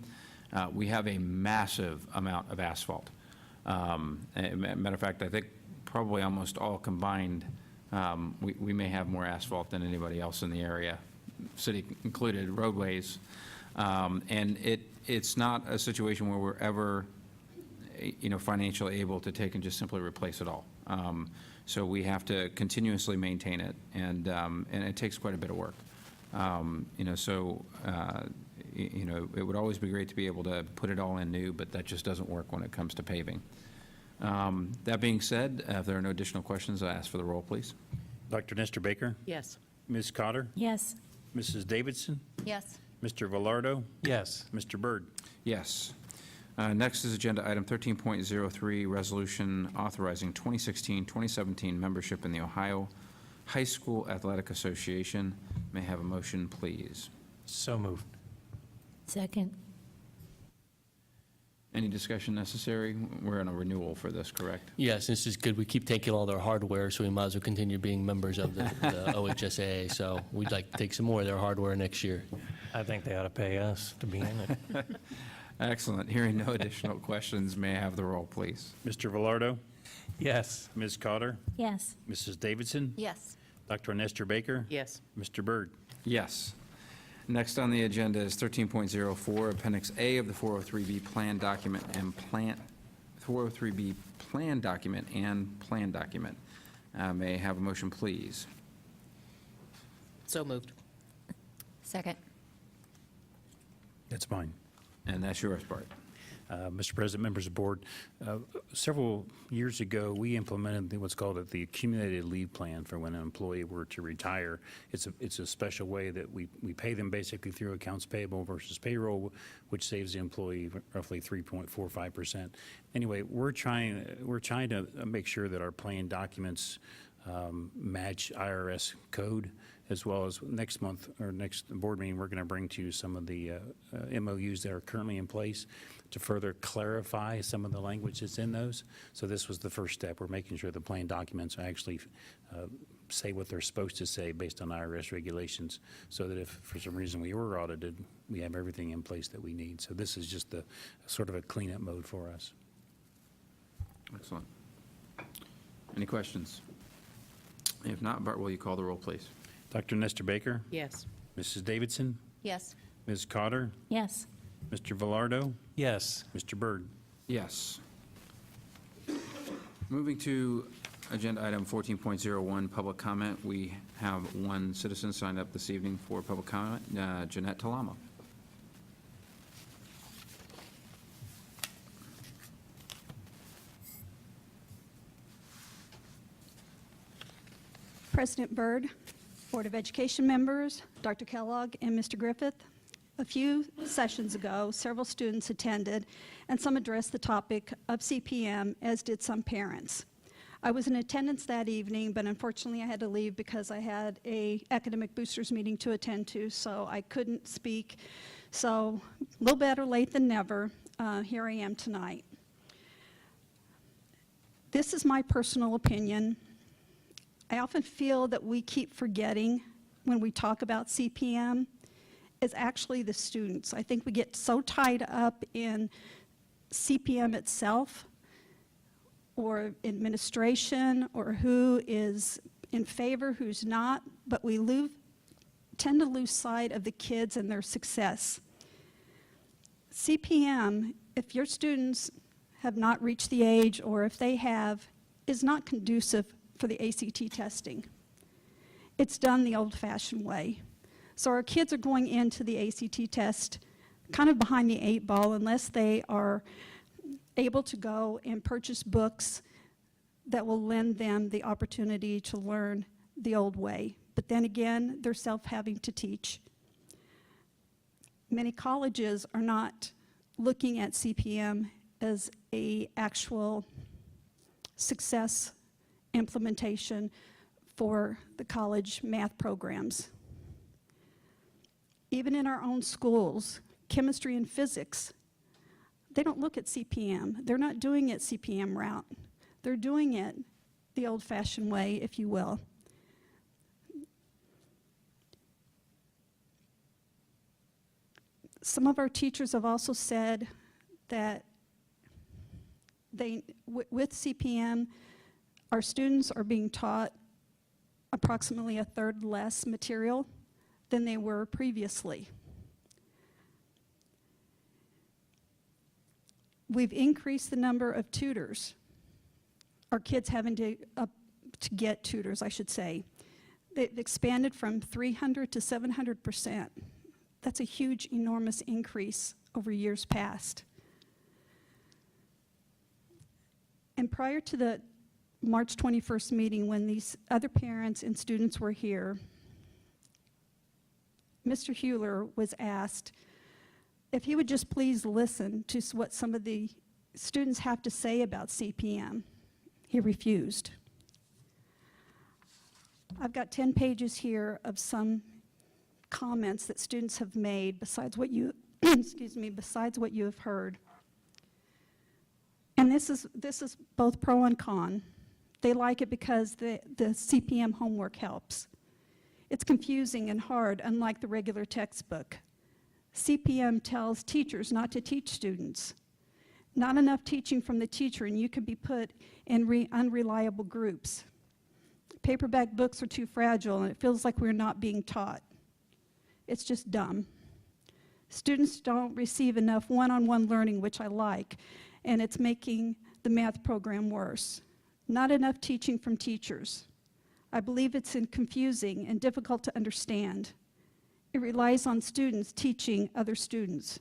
We have a massive amount of asphalt. Matter of fact, I think probably almost all combined, we may have more asphalt than anybody else in the area, city included, roadways. And it's not a situation where we're ever, financially able to take and just simply replace it all. So we have to continuously maintain it, and it takes quite a bit of work. It would always be great to be able to put it all in new, but that just doesn't work when it comes to paving. That being said, if there are no additional questions, I ask for the roll, please. Dr. Nestor Baker? Yes. Ms. Cotter? Yes. Mrs. Davidson? Yes. Mr. Velardo? Yes. Mr. Byrd? Yes. Next is agenda item 13.03, resolution authorizing 2016-2017 membership in the Ohio High School Athletic Association. May I have a motion, please? So moved. Second. Any discussion necessary? We're on a renewal for this, correct? Yes, this is good. We keep taking all their hardware, so we might as well continue being members of the OHSAA. So we'd like to take some more of their hardware next year. I think they ought to pay us to be in it. Excellent. Hearing no additional questions, may I have the roll, please? Mr. Velardo? Yes. Ms. Cotter? Yes. Mrs. Davidson? Yes. Dr. Nestor Baker? Yes. Mr. Byrd? Yes. Next on the agenda is 13.04, Appendix A of the 403B Plan Document and 403B Plan Document and Plan Document. May I have a motion, please? So moved. Second. That's mine. And that's yours, Bart. Mr. President, members of the board, several years ago, we implemented what's called the accumulated leave plan for when an employee were to retire. It's a special way that we pay them basically through accounts payable versus payroll, which saves the employee roughly 3.45%. Anyway, we're trying to make sure that our plan documents match IRS code, as well as next month, or next board meeting, we're going to bring to you some of the MOUs that are currently in place to further clarify some of the language that's in those. So this was the first step. We're making sure the plan documents actually say what they're supposed to say based on IRS regulations, so that if for some reason we were audited, we have everything in place that we need. So this is just sort of a cleanup mode for us. Excellent. Any questions? If not, Bart, will you call the roll, please? Dr. Nestor Baker? Yes. Mrs. Davidson? Yes. Ms. Cotter? Yes. Mr. Velardo? Yes. Mr. Byrd? Yes. Moving to agenda item 14.01, public comment. We have one citizen signed up this evening for public comment, Jeanette Talama. President Byrd, Board of Education members, Dr. Kellogg, and Mr. Griffith. A few sessions ago, several students attended, and some addressed the topic of CPM, as did some parents. I was in attendance that evening, but unfortunately I had to leave because I had a academic boosters meeting to attend to, so I couldn't speak. So a little better late than never. Here I am tonight. This is my personal opinion. I often feel that we keep forgetting when we talk about CPM is actually the students. I think we get so tied up in CPM itself or administration or who is in favor, who's not, but we tend to lose sight of the kids and their success. CPM, if your students have not reached the age or if they have, is not conducive for the ACT testing. It's done the old-fashioned way. So our kids are going into the ACT test kind of behind the 8 ball unless they are able to go and purchase books that will lend them the opportunity to learn the old way. But then again, they're self-having to teach. Many colleges are not looking at CPM as an actual success implementation for the college math programs. Even in our own schools, chemistry and physics, they don't look at CPM. They're not doing it CPM route. They're doing it the old-fashioned way, if you will. Some of our teachers have also said that with CPM, our students are being taught approximately a third less material than they were previously. We've increased the number of tutors. Our kids having to get tutors, I should say. They've expanded from 300 to 700%. That's a huge, enormous increase over years past. And prior to the March 21st meeting, when these other parents and students were here, Mr. Hewler was asked if he would just please listen to what some of the students have to say about CPM. He refused. I've got 10 pages here of some comments that students have made besides what you, excuse me, besides what you have heard. And this is both pro and con. They like it because the CPM homework helps. It's confusing and hard, unlike the regular textbook. CPM tells teachers not to teach students. Not enough teaching from the teacher, and you can be put in unreliable groups. Paperback books are too fragile, and it feels like we're not being taught. It's just dumb. Students don't receive enough one-on-one learning, which I like, and it's making the math program worse. Not enough teaching from teachers. I believe it's confusing and difficult to understand. It relies on students teaching other students.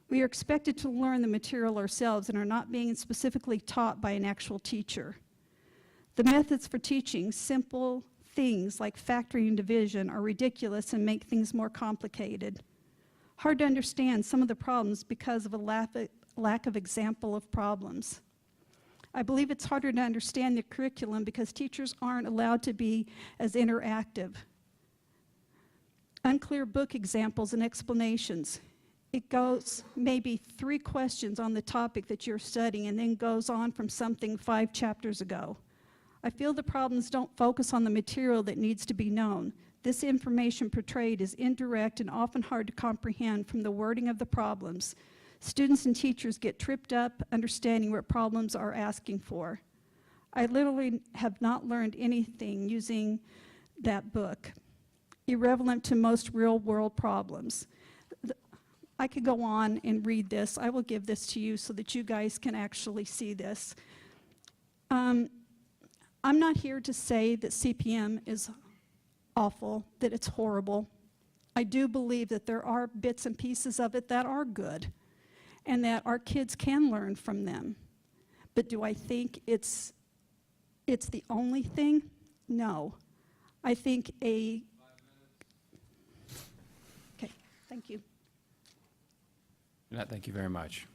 We are expected to learn the material ourselves and are not being specifically taught by an actual teacher. The methods for teaching simple things like factoring and division are ridiculous and make things more complicated. Hard to understand some of the problems because of a lack of example of problems. I believe it's harder to understand the curriculum because teachers aren't allowed to be as interactive. Unclear book examples and explanations. It goes maybe 3 questions on the topic that you're studying and then goes on from something 5 chapters ago. I feel the problems don't focus on the material that needs to be known. This information portrayed is indirect and often hard to comprehend from the wording of the problems. Students and teachers get tripped up understanding what problems are asking for. I literally have not learned anything using that book, irrelevant to most real-world problems. I could go on and read this. I will give this to you so that you guys can actually see this. I'm not here to say that CPM is awful, that it's horrible. I do believe that there are bits and pieces of it that are good and that our kids can learn from them. But do I think it's the only thing? No. I think okay, thank you. Jeanette, thank you very much.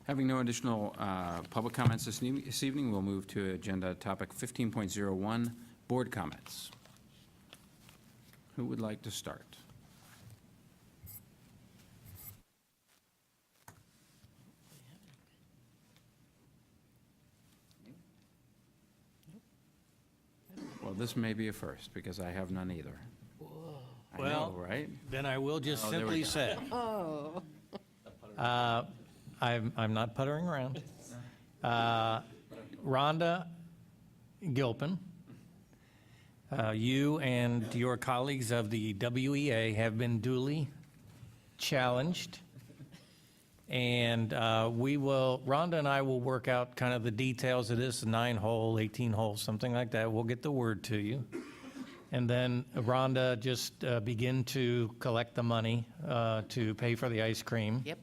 Having no additional public comments this evening, we'll move to agenda topic 15.01, board comments. Who would like to start? Well, this may be a first, because I have none either. I know, right? Then I will just Oh, there we simply go. say, Oh. I'm not puttering around. Rhonda Gilpin, you and your colleagues of the WEA have been duly challenged. And Rhonda and I will work out kind of the details of this 9-hole, 18-hole, something like that. We'll get the word to you. And then Rhonda, just begin to collect the money to pay for the ice cream. Yep.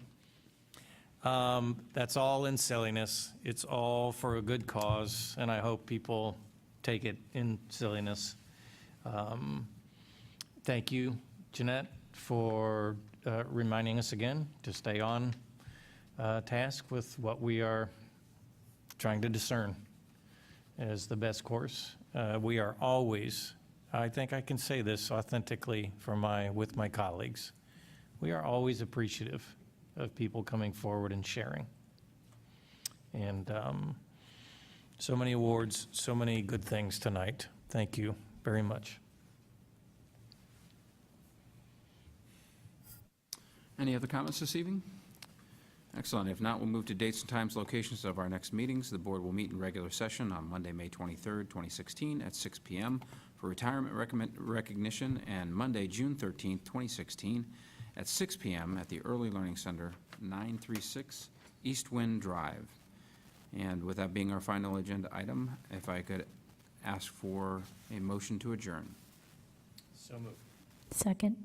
That's all in silliness. It's all for a good cause, and I hope people take it in silliness. Thank you, Jeanette, for reminding us again to stay on task with what we are trying to discern as the best course. We are always, I think I can say this authentically with my colleagues, we are always appreciative of people coming forward and sharing. And so many awards, so many good things tonight. Thank you very much. Any other comments this evening? Excellent. If not, we'll move to dates and times, locations of our next meetings. The board will meet in regular session on Monday, May 23rd, 2016 at 6 p.m. for retirement recognition, and Monday, June 13th, 2016 at 6 p.m. at the Early Learning Center, 936 East Wind Drive. And with that being our final agenda item, if I could ask for a motion to adjourn. So moved. Second.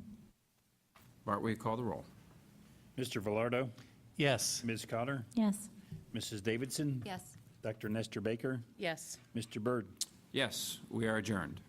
Bart, will you call the roll? Mr. Velardo? Yes. Ms. Cotter? Yes. Mrs. Davidson? Yes. Dr. Nestor Baker? Yes. Mr. Byrd? Yes, we are adjourned.